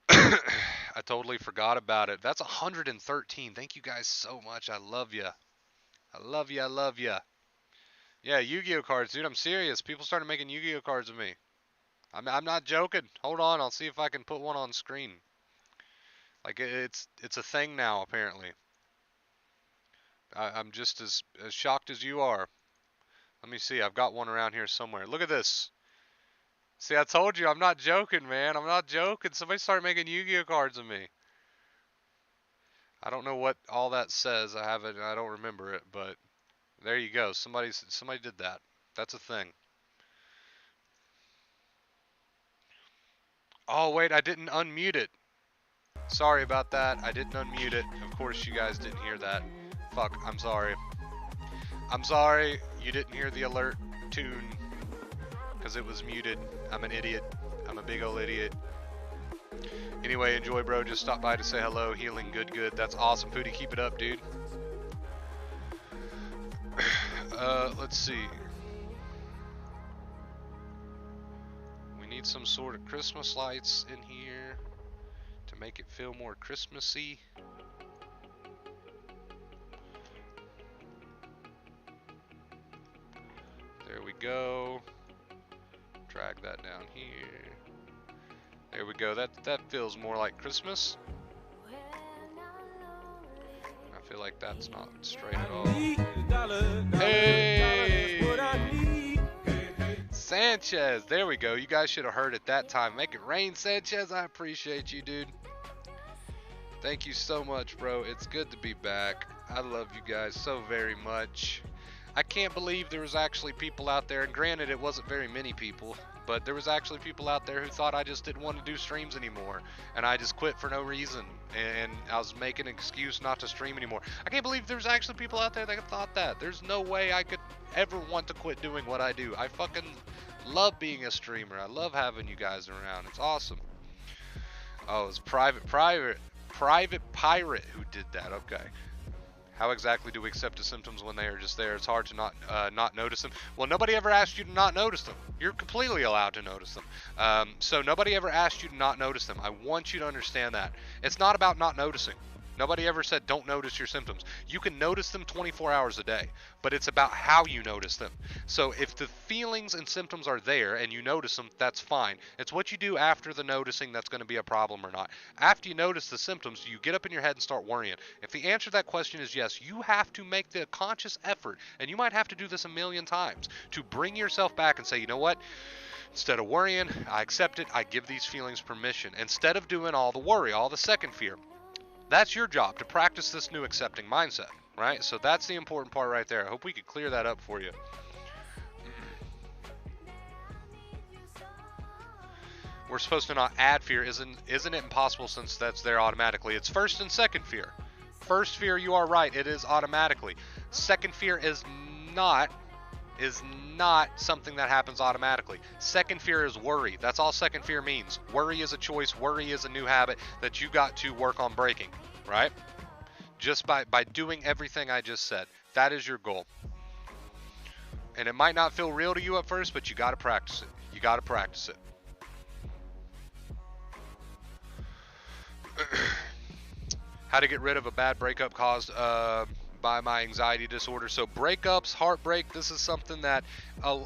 I totally forgot about it. That's 113. Thank you guys so much. I love you. I love you. I love you. Yeah, Yu-Gi-Oh cards, dude. I'm serious. People started making Yu-Gi-Oh cards of me. I'm not joking. Hold on. I'll see if I can put one on screen. Like it's a thing now apparently. I'm just as shocked as you are. Let me see. I've got one around here somewhere. Look at this. See, I told you, I'm not joking, man. I'm not joking. Somebody started making Yu-Gi-Oh cards of me. I don't know what all that says. I don't remember it, but there you go. Somebody did that. That's a thing. Oh, wait, I didn't unmute it. Sorry about that. I didn't unmute it. Of course you guys didn't hear that. Fuck, I'm sorry. I'm sorry you didn't hear the alert tune because it was muted. I'm an idiot. I'm a big old idiot. Anyway, enjoy, bro. Just stop by to say hello. Healing good. That's awesome, Pooty. Keep it up, dude. Let's see. We need some sort of Christmas lights in here to make it feel more Christmassy. There we go. Drag that down here. There we go. That feels more like Christmas. I feel like that's not straight at all. Hey! Sanchez! There we go. You guys should have heard it that time. Make it rain, Sanchez. I appreciate you, dude. Thank you so much, bro. It's good to be back. I love you guys so very much. I can't believe there was actually people out there, and granted it wasn't very many people, but there was actually people out there who thought I just didn't want to do streams anymore, and I just quit for no reason, and I was making an excuse not to stream anymore. I can't believe there's actually people out there that thought that. There's no way I could ever want to quit doing what I do. I fucking love being a streamer. I love having you guys around. It's awesome. Oh, it was Private Pirate who did that. Okay. How exactly do we accept the symptoms when they are just there? It's hard to not notice them. Well, nobody ever asked you to not notice them. You're completely allowed to notice them. So nobody ever asked you to not notice them. I want you to understand that. It's not about not noticing. Nobody ever said don't notice your symptoms. You can notice them 24 hours a day, but it's about how you notice them. So if the feelings and symptoms are there and you notice them, that's fine. It's what you do after the noticing that's going to be a problem or not. After you notice the symptoms, you get up in your head and start worrying. If the answer to that question is yes, you have to make the conscious effort, and you might have to do this a million times, to bring yourself back and say, you know what? Instead of worrying, I accept it. I give these feelings permission. Instead of doing all the worry, all the second fear. That's your job, to practice this new accepting mindset, right? So that's the important part right there. I hope we could clear that up for you. We're supposed to not add fear. Isn't it impossible since that's there automatically? It's first and second fear. First fear, you are right. It is automatically. Second fear is not something that happens automatically. Second fear is worry. That's all second fear means. Worry is a choice. Worry is a new habit that you got to work on breaking, right? Just by doing everything I just said. That is your goal. And it might not feel real to you at first, but you got to practice it. You got to practice it. How to get rid of a bad breakup caused by my anxiety disorder. So breakups, heartbreak, this is something that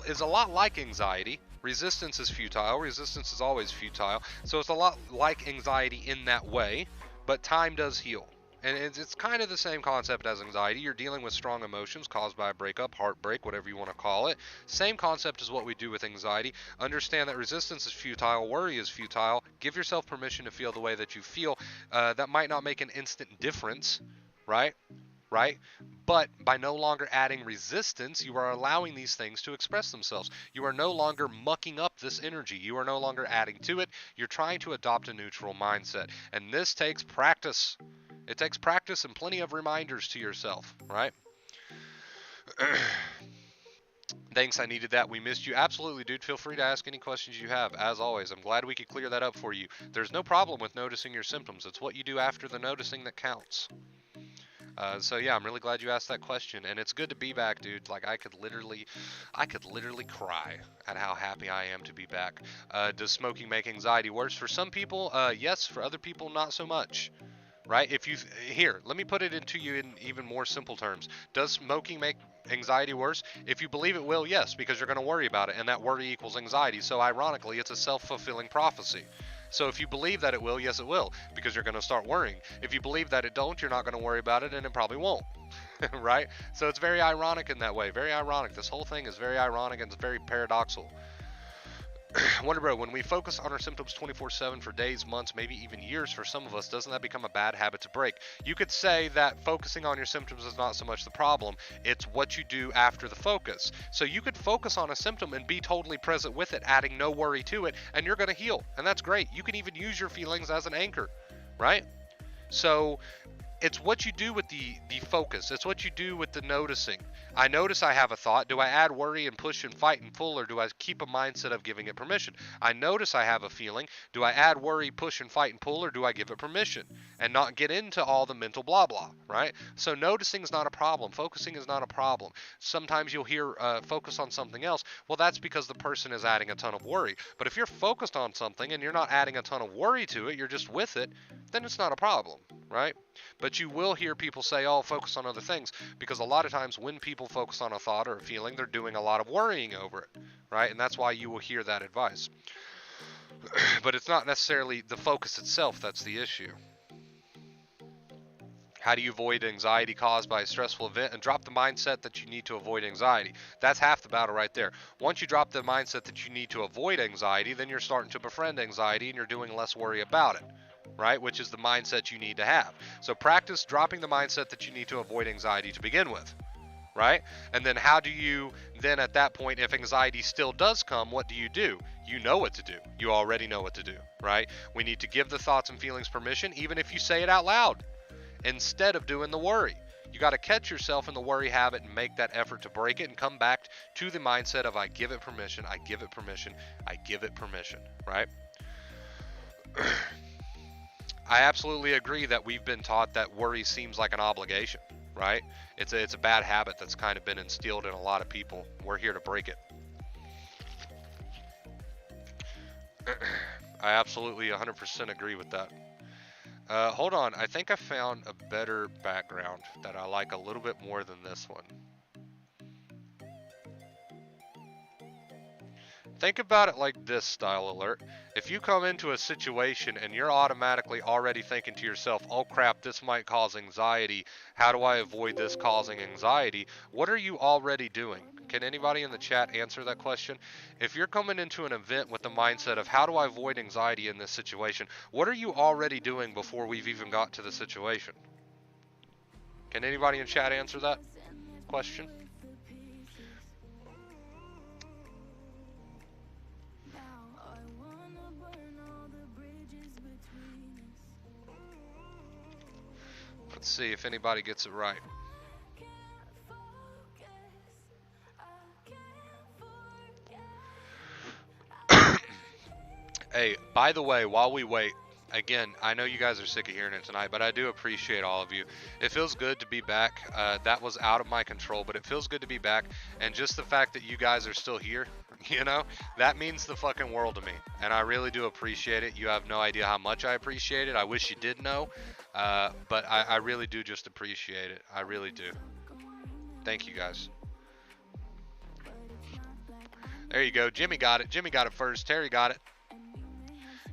is a lot like anxiety. Resistance is futile. Resistance is always futile. So it's a lot like anxiety in that way, but time does heal. And it's kind of the same concept as anxiety. You're dealing with strong emotions caused by a breakup, heartbreak, whatever you want to call it. Same concept as what we do with anxiety. Understand that resistance is futile, worry is futile. Give yourself permission to feel the way that you feel. That might not make an instant difference, right? Right? But by no longer adding resistance, you are allowing these things to express themselves. You are no longer mucking up this energy. You are no longer adding to it. You're trying to adopt a neutral mindset. And this takes practice. It takes practice and plenty of reminders to yourself, right? Thanks, I needed that. We missed you. Absolutely, dude. Feel free to ask any questions you have. As always, I'm glad we could clear that up for you. There's no problem with noticing your symptoms. It's what you do after the noticing that counts. So yeah, I'm really glad you asked that question, and it's good to be back, dude. Like I could literally cry at how happy I am to be back. Does smoking make anxiety worse? For some people, yes. For other people, not so much. Right? If you here, let me put it into you in even more simple terms. Does smoking make anxiety worse? If you believe it will, yes, because you're going to worry about it, and that worry equals anxiety. So ironically, it's a self-fulfilling prophecy. So if you believe that it will, yes, it will, because you're going to start worrying. If you believe that it don't, you're not going to worry about it, and it probably won't. Right? So it's very ironic in that way. Very ironic. This whole thing is very ironic and it's very paradoxical. Wonder Bro, when we focus on our symptoms 24/7 for days, months, maybe even years for some of us, doesn't that become a bad habit to break? You could say that focusing on your symptoms is not so much the problem, it's what you do after the focus. So you could focus on a symptom and be totally present with it, adding no worry to it, and you're going to heal. And that's great. You can even use your feelings as an anchor, right? So it's what you do with the focus. It's what you do with the noticing. I notice I have a thought. Do I add worry and push and fight and pull, or do I keep a mindset of giving it permission? I notice I have a feeling. Do I add worry, push and fight and pull, or do I give it permission and not get into all the mental blah blah, right? So noticing is not a problem. Focusing is not a problem. Sometimes you'll hear focus on something else. Well, that's because the person is adding a ton of worry. But if you're focused on something and you're not adding a ton of worry to it, you're just with it, then it's not a problem, right? But you will hear people say, oh, focus on other things, because a lot of times when people focus on a thought or a feeling, they're doing a lot of worrying over it, right? And that's why you will hear that advice. But it's not necessarily the focus itself that's the issue. How do you avoid anxiety caused by a stressful event? And drop the mindset that you need to avoid anxiety. That's half the battle right there. Once you drop the mindset that you need to avoid anxiety, then you're starting to befriend anxiety and you're doing less worry about it, right? Which is the mindset you need to have. So practice dropping the mindset that you need to avoid anxiety to begin with, right? And then how do you then at that point, if anxiety still does come, what do? You know what to do. You already know what to do, right? We need to give the thoughts and feelings permission, even if you say it out loud, instead of doing the worry. You got to catch yourself in the worry habit and make that effort to break it and come back to the mindset of I give it permission, I give it permission, I give it permission, right? I absolutely agree that we've been taught that worry seems like an obligation, right? It's a bad habit that's kind of been instilled in a lot of people. We're here to break it. I absolutely 100% agree with that. Hold on, I think I found a better background that I like a little bit more than this one. Think about it like this, Style Alert. If you come into a situation and you're automatically already thinking to yourself, oh crap, this might cause anxiety. How do I avoid this causing anxiety? What are you already doing? Can anybody in the chat answer that question? If you're coming into an event with the mindset of how do I avoid anxiety in this situation, what are you already doing before we've even got to the situation? Can anybody in chat answer that question? Let's see if anybody gets it right. Hey, by the way, while we wait, again, I know you guys are sick of hearing it tonight, but I do appreciate all of you. It feels good to be back. That was out of my control, but it feels good to be back. And just the fact that you guys are still here, You know, that means the fucking world to me, and I really do appreciate it. You have no idea how much I appreciate it. I wish you did know, but I really do just appreciate it. I really do. Thank you guys. There you go. Jimmy got it. Jimmy got it first. Terry got it.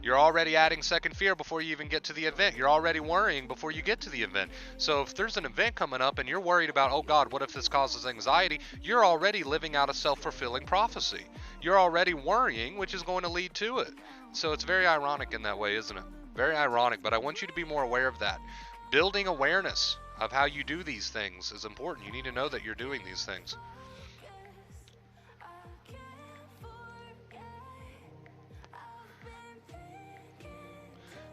You're already adding second fear before you even get to the event. You're already worrying before you get to the event. So if there's an event coming up and you're worried about, oh God, what if this causes anxiety? You're already living out a self-fulfilling prophecy. You're already worrying, which is going to lead to it. So it's very ironic in that way, isn't it? Very ironic, but I want you to be more aware of that. Building awareness of how you do these things is important. You need to know that you're doing these things.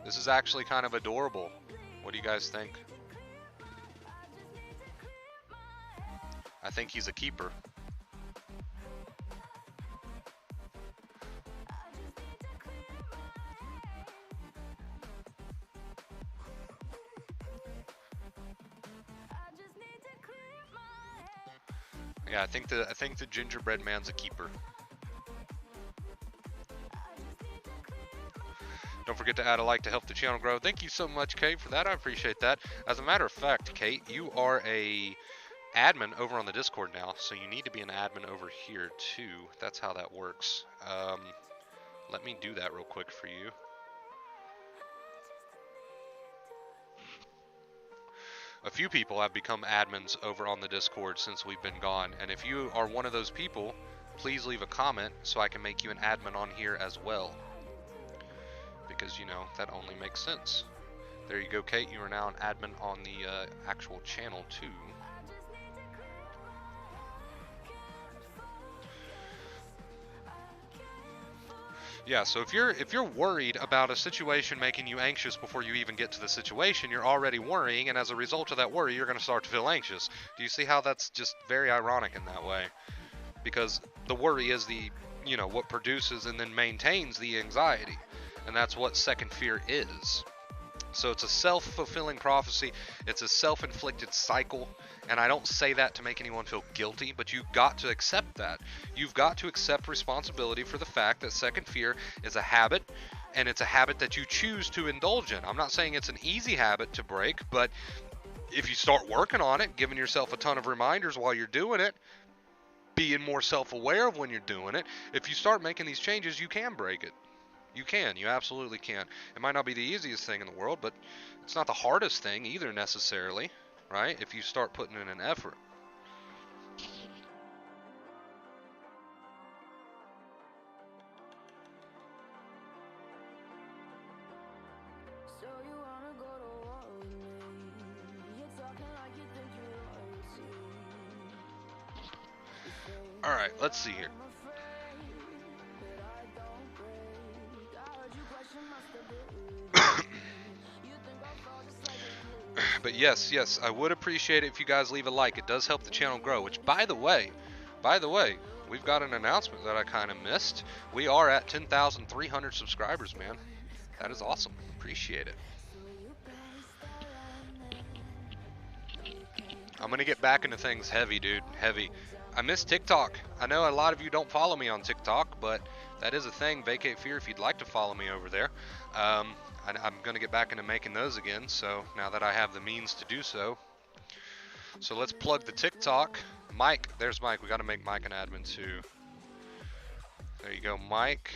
This is actually kind of adorable. What do you guys think? I think he's a keeper. Yeah, I think the gingerbread man's a keeper. Don't forget to add a like to help the channel grow. Thank you so much, Kate, for that. I appreciate that. As a matter of fact, Kate, you are a admin over on the Discord now, so you need to be an admin over here too. That's how that works. Let me do that real quick for you. A few people have become admins over on the Discord since we've been gone, and if you are one of those people, please leave a comment so I can make you an admin on here as well. Because, you know, that only makes sense. There you go, Kate. You are now an admin on the actual channel too. Yeah, so if you're worried about a situation making you anxious before you even get to the situation, you're already worrying, and as a result of that worry, you're going to start to feel anxious. Do you see how that's just very ironic in that way? Because the worry is what produces and then maintains the anxiety, and that's what second fear is. So it's a self-fulfilling prophecy. It's a self-inflicted cycle. And I don't say that to make anyone feel guilty, but you've got to accept that. You've got to accept responsibility for the fact that second fear is a habit, and it's a habit that you choose to indulge in. I'm not saying it's an easy habit to break, but if you start working on it, giving yourself a ton of reminders while you're doing it, being more self-aware of when you're doing it, if you start making these changes, you can break it. You can. You absolutely can. It might not be the easiest thing in the world, but it's not the hardest thing either necessarily, right? If you start putting in an effort. All right, let's see here. But yes, I would appreciate it if you guys leave a like. It does help the channel grow, which by the way, we've got an announcement that I kind of missed. We are at 10,300 subscribers, man. That is awesome. Appreciate it. I'm going to get back into things heavy, dude. Heavy. I miss TikTok. I know a lot of you don't follow me on TikTok, but that is a thing. Vacate Fear if you'd like to follow me over there. I'm going to get back into making those again, so now that I have the means to do so. So let's plug the TikTok. Mike, there's Mike. We got to make Mike an admin too. There you go, Mike.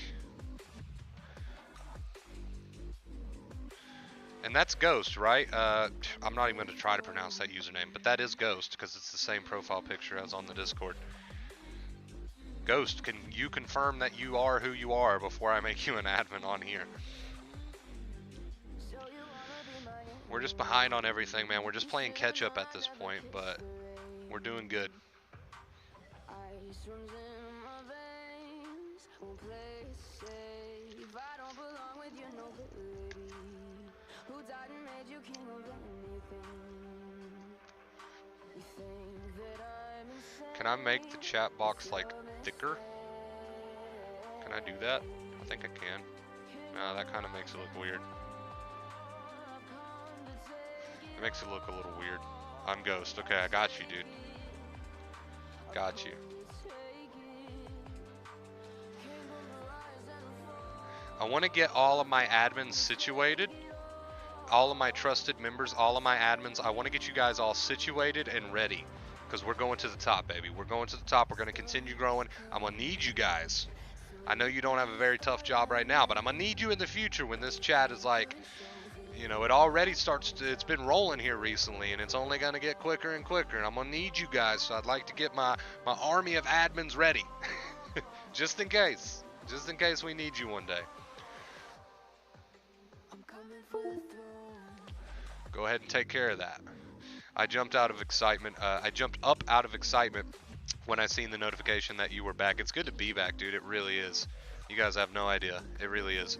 And that's Ghost, right? I'm not even going to try to pronounce that username, but that is Ghost because it's the same profile picture as on the Discord. Ghost, can you confirm that you are who you are before I make you an admin on here? We're just behind on everything, man. We're just playing catch up at this point, but we're doing good. Can I make the chat box like thicker? Can I do that? I think I can. No, that kind of makes it look weird. It makes it look a little weird. I'm Ghost. Okay, I got you, dude. Got you. I want to get all of my admins situated, all of my trusted members, all of my admins. I want to get you guys all situated and ready, because we're going to the top, baby. We're going to the top. We're going to continue growing. I'm going to need you guys. I know you don't have a very tough job right now, but I'm going to need you in the future when this chat is like, you know, it already starts to, it's been rolling here recently, and it's only going to get quicker and quicker, and I'm going to need you guys, so I'd like to get my army of admins ready. Just in case we need you one day. Go ahead and take care of that. I jumped out of excitement. I jumped up out of excitement when I seen the notification that you were back. It's good to be back, dude. It really is. You guys have no idea. It really is.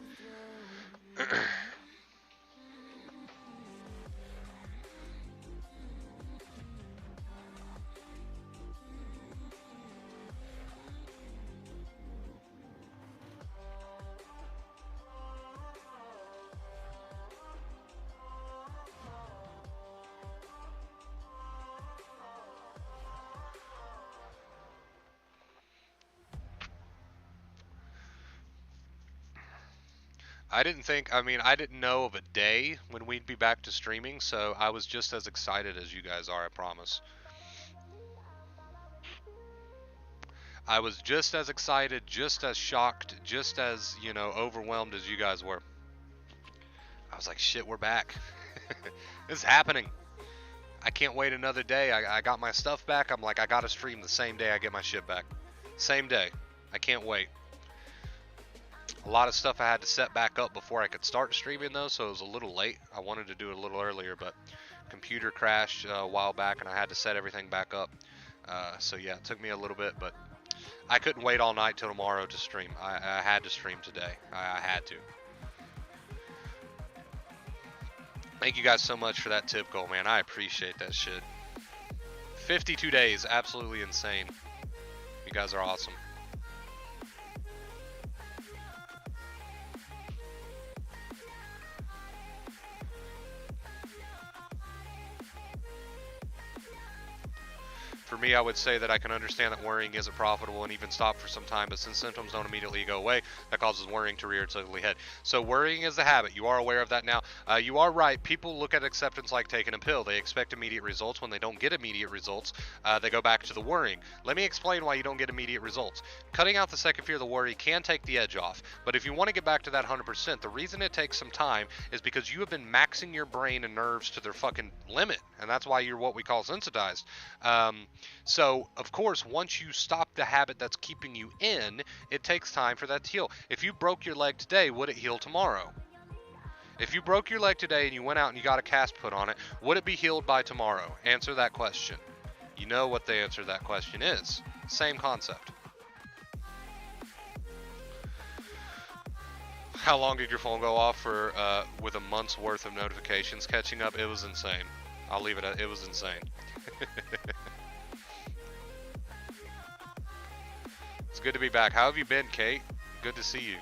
I didn't know of a day when we'd be back to streaming, so I was just as excited as you guys are, I promise. I was just as excited, just as shocked, just as, you know, overwhelmed as you guys were. I was like, shit, we're back. This is happening. I can't wait another day. I got my stuff back. I'm like, I gotta stream the same day I get my shit back. Same day. I can't wait. A lot of stuff I had to set back up before I could start streaming though, so it was a little late. I wanted to do it a little earlier, but computer crashed a while back and I had to set everything back up. So yeah, it took me a little bit, but I couldn't wait all night till tomorrow to stream. I had to stream today. I had to. Thank you guys so much for that tip goal, man. I appreciate that shit. 52 days, absolutely insane. You guys are awesome. For me, I would say that I can understand that worrying isn't profitable and even stop for some time, but since symptoms don't immediately go away, that causes worrying to rear its ugly head. So worrying is the habit. You are aware of that now. You are right. People look at acceptance like taking a pill. They expect immediate results. When they don't get immediate results, they go back to the worrying. Let me explain why you don't get immediate results. Cutting out the second fear, the worry, can take the edge off. But if you want to get back to that 100%, the reason it takes some time is because you have been maxing your brain and nerves to their fucking limit. And that's why you're what we call sensitized. So, of course, once you stop the habit that's keeping you in, it takes time for that to heal. If you broke your leg today, would it heal tomorrow? If you broke your leg today and you went out and you got a cast put on it, would it be healed by tomorrow? Answer that question. You know what the answer to that question is. Same concept. How long did your phone go off for with a month's worth of notifications catching up? It was insane. I'll leave it at it was insane. It's good to be back. How have you been, Kate? Good to see you.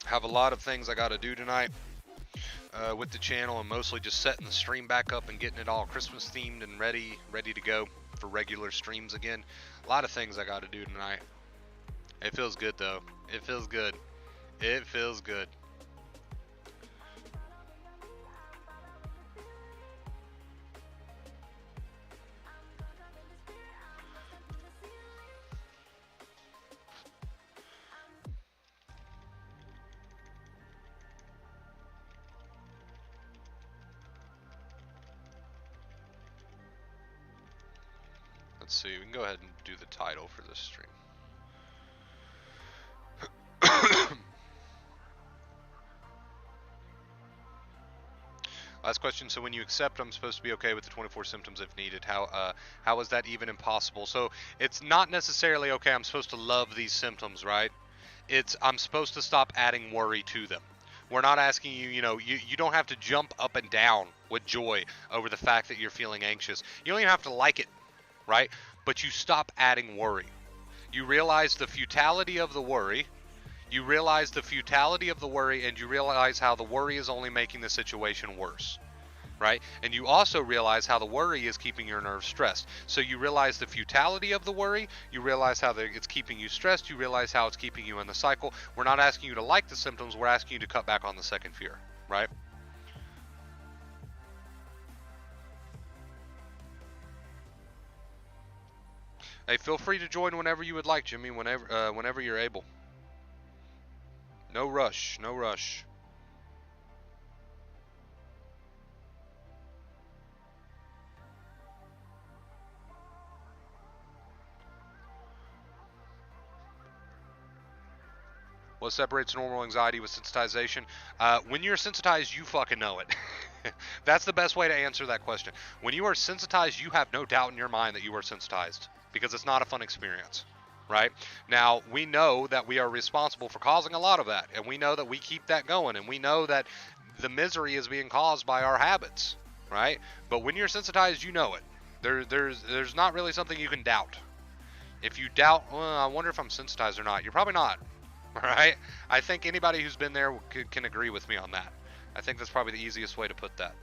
Have a lot of things I gotta do tonight with the channel, and mostly just setting the stream back up and getting it all Christmas themed and ready to go for regular streams again. A lot of things I gotta do tonight. It feels good though. It feels good. It feels good. Let's see, we can go ahead and do the title for this stream. Last question. So when you accept, I'm supposed to be okay with the 24 symptoms if needed. How is that even impossible? So it's not necessarily okay. I'm supposed to love these symptoms, right? it's I'm supposed to stop adding worry to them. We're not asking you, you don't have to jump up and down with joy over the fact that you're feeling anxious. You don't even have to like it, right? But you stop adding worry. You realize the futility of the worry. You realize the futility of the worry, and you realize how the worry is only making the situation worse, right? And you also realize how the worry is keeping your nerves stressed. So you realize the futility of the worry, you realize how it's keeping you stressed, you realize how it's keeping you in the cycle. We're not asking you to like the symptoms, we're asking you to cut back on the second fear, right? Hey, feel free to join whenever you would like, Jimmy, whenever you're able. No rush, no rush. What separates normal anxiety with sensitization? When you're sensitized, you fucking know it. That's the best way to answer that question. When you are sensitized, you have no doubt in your mind that you are sensitized because it's not a fun experience, right? Now, we know that we are responsible for causing a lot of that, and we know that we keep that going, and we know that the misery is being caused by our habits, right? But when you're sensitized, you know it. There's not really something you can doubt. If you doubt, well, I wonder if I'm sensitized or not, you're probably not. Right? I think anybody who's been there can agree with me on that. I think that's probably the easiest way to put that.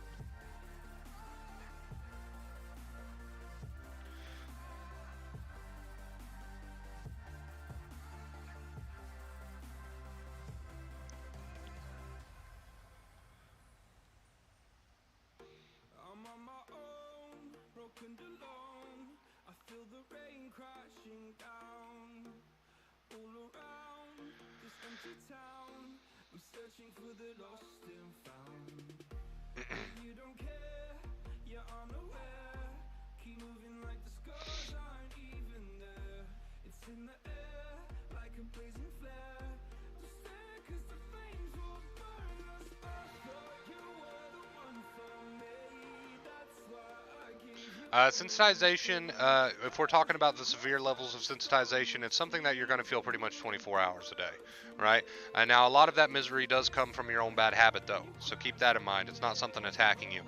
I'm on my own, broken alone. I feel the rain crashing down all around this empty town. I'm searching for the lost and found. You don't care, you're unaware. Keep moving like the scars aren't even there. It's in the air like a blazing flare. Just stare 'cause the flames will burn us. I thought you were the one for me. That's why I gave you Sensitization, if we're talking about the severe levels of sensitization, it's something that you're going to feel pretty much 24 hours a day, right? And now a lot of that misery does come from your own bad habit, though, so keep that in mind. It's not something attacking you.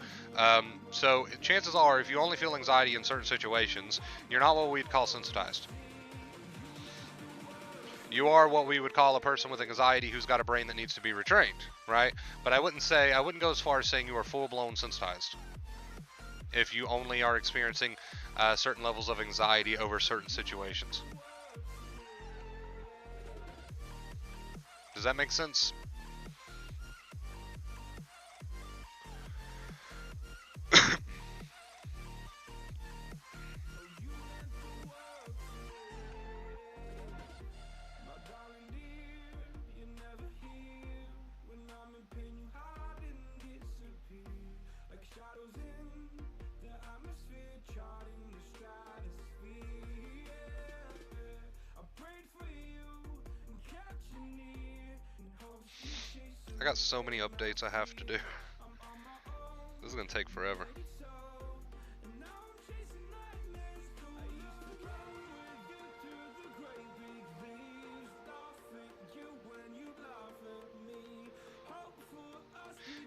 So chances are, if you only feel anxiety in certain situations, you're not what we'd call sensitized. You are what we would call a person with anxiety who's got a brain that needs to be retrained, right? But I wouldn't go as far as saying you are full-blown sensitized if you only are experiencing certain levels of anxiety over certain situations. Does that make sense? I got so many updates I have to do. This is gonna take forever.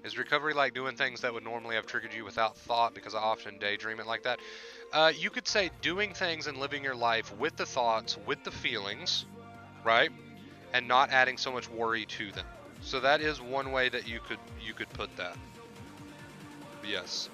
Is recovery like doing things that would normally have triggered you without thought, because I often daydream it like that? You could say doing things and living your life with the thoughts, with the feelings, right? And not adding so much worry to them. So that is one way that you could put that. Yes.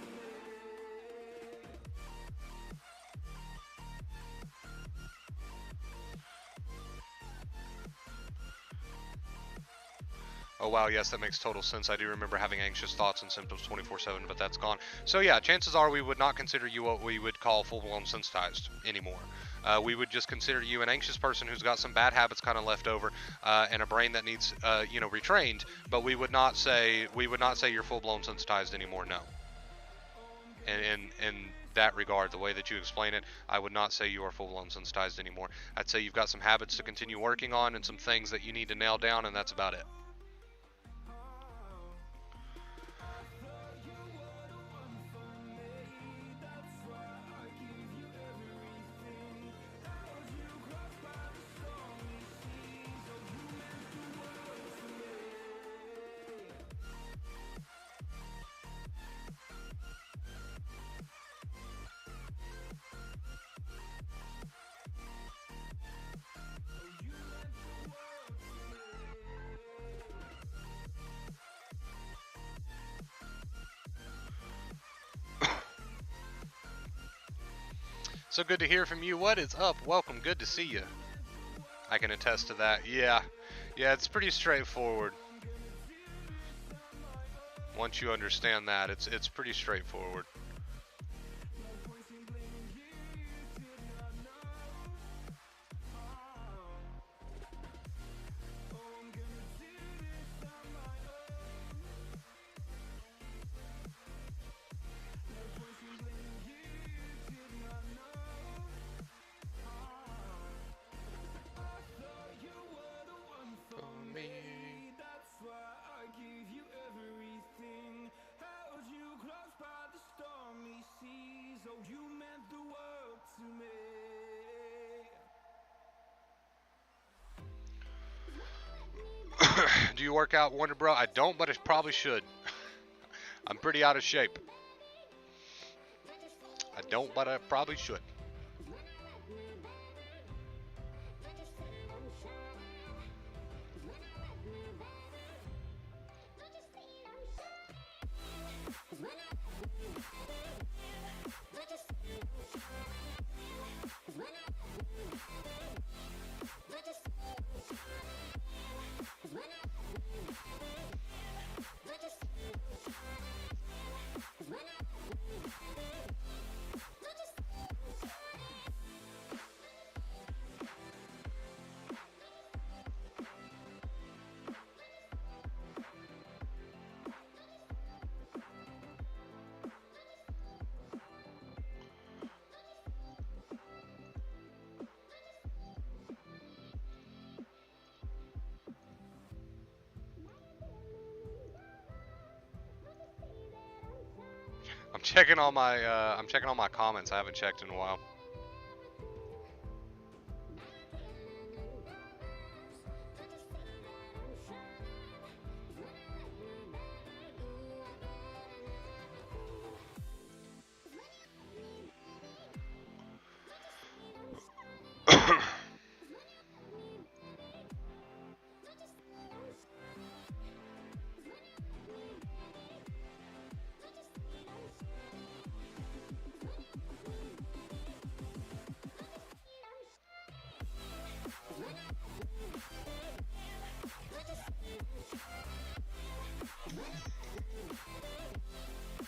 Oh wow, yes, that makes total sense. I do remember having anxious thoughts and symptoms 24/7, but that's gone. So yeah, chances are we would not consider you what we would call full-blown sensitized anymore. We would just consider you an anxious person who's got some bad habits kind of left over, and a brain that needs, retrained. But we would not say you're full-blown sensitized anymore. No. In that regard, the way that you explain it, I would not say you are full-blown sensitized anymore. I'd say you've got some habits to continue working on and some things that you need to nail down, and that's about it. So good to hear from you. What is up? Welcome. Good to see you. I can attest to that. Yeah. Yeah, it's pretty straightforward. Once you understand that, it's pretty straightforward. Do you work out, Wonder Bro? I don't, but I probably should. I'm pretty out of shape. I don't, but I probably should. I'm checking all my comments. I haven't checked in a while.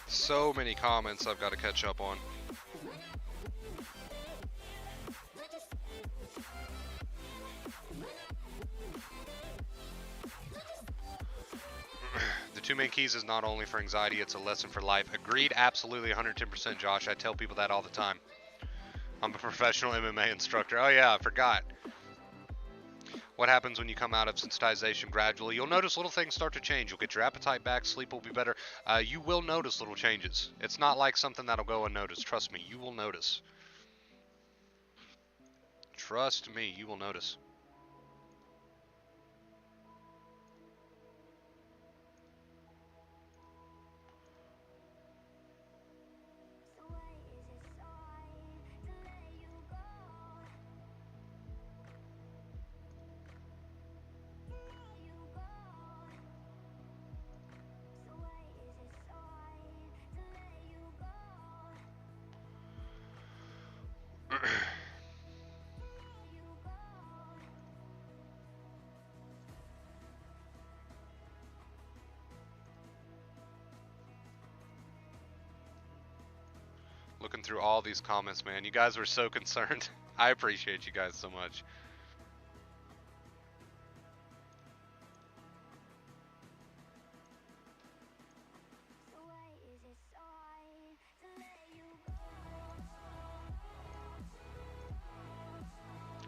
So many comments I've got to catch up on. The two main keys is not only for anxiety, it's a lesson for life. Agreed, absolutely, 110%, Josh. I tell people that all the time. I'm a professional MMA instructor. Oh yeah, I forgot. What happens when you come out of sensitization gradually? You'll notice little things start to change. You'll get your appetite back, sleep will be better. You will notice little changes. It's not like something that'll go unnoticed. Trust me, you will notice. Trust me, you will notice. Looking through all these comments, man. You guys were so concerned. I appreciate you guys so much.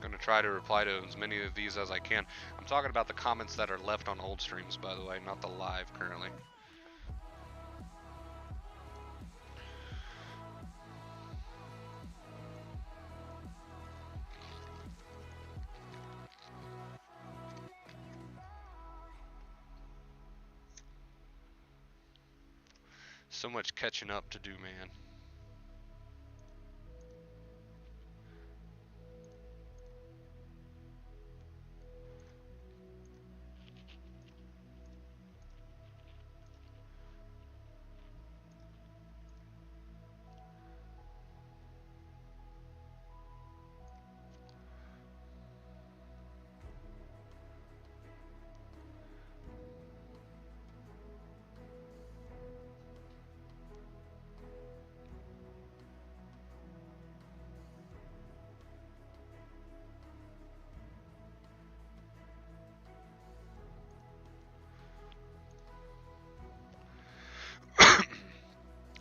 Gonna try to reply to as many of these as I can. I'm talking about the comments that are left on old streams, by the way, not the live currently. So much catching up to do, man.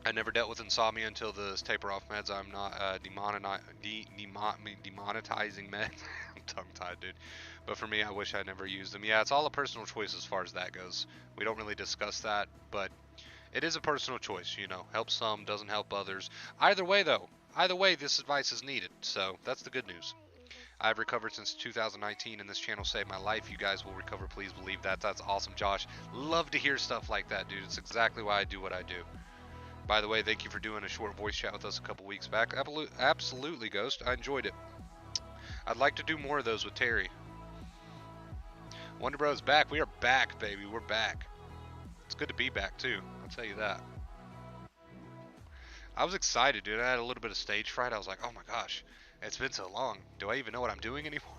I never dealt with insomnia until this taper off meds. I'm not demonetizing meds. I'm tongue tied, dude. But for me, I wish I never used them. Yeah, it's all a personal choice as far as that goes. We don't really discuss that, but it is a personal choice. You know, helps some, doesn't help others. Either way, though, either way, this advice is needed. So that's the good news. I've recovered since 2019, and this channel saved my life. You guys will recover. Please believe that. That's awesome, Josh. Love to hear stuff like that, dude. It's exactly why I do what I do. By the way, thank you for doing a short voice chat with us a couple weeks back. Absolutely, Ghost. I enjoyed it. I'd like to do more of those with Terry. Wonder Bros back. We are back, baby. We're back. It's good to be back, too. I'll tell you that. I was excited, dude. I had a little bit of stage fright. I was like, oh my gosh, it's been so long. Do I even know what I'm doing anymore?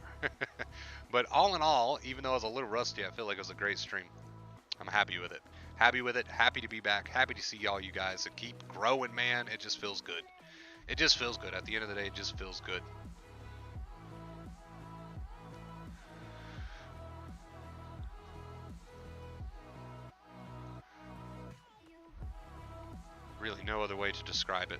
But all in all, even though I was a little rusty, I feel like it was a great stream. I'm happy with it. Happy with it. Happy to be back. Happy to see all you guys and keep growing, man. It just feels good. It just feels good. At the end of the day, it just feels good. Really, no other way to describe it.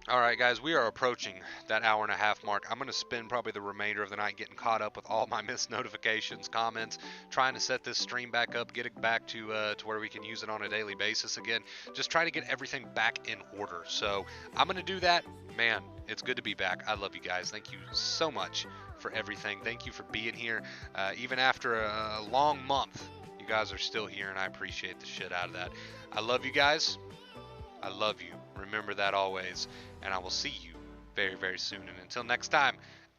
All right, guys, we are approaching that hour and a half mark. I'm going to spend probably the remainder of the night getting caught up with all my missed notifications, comments, trying to set this stream back up, get it back to where we can use it on a daily basis again. Just try to get everything back in order. So I'm going to do that. Man, it's good to be back. I love you guys. Thank you so much for everything. Thank you for being here. Even after a long month, you guys are still here, and I appreciate the shit out of that. I love you guys. I love you. Remember that always. And I will see you very, very soon. And until next time,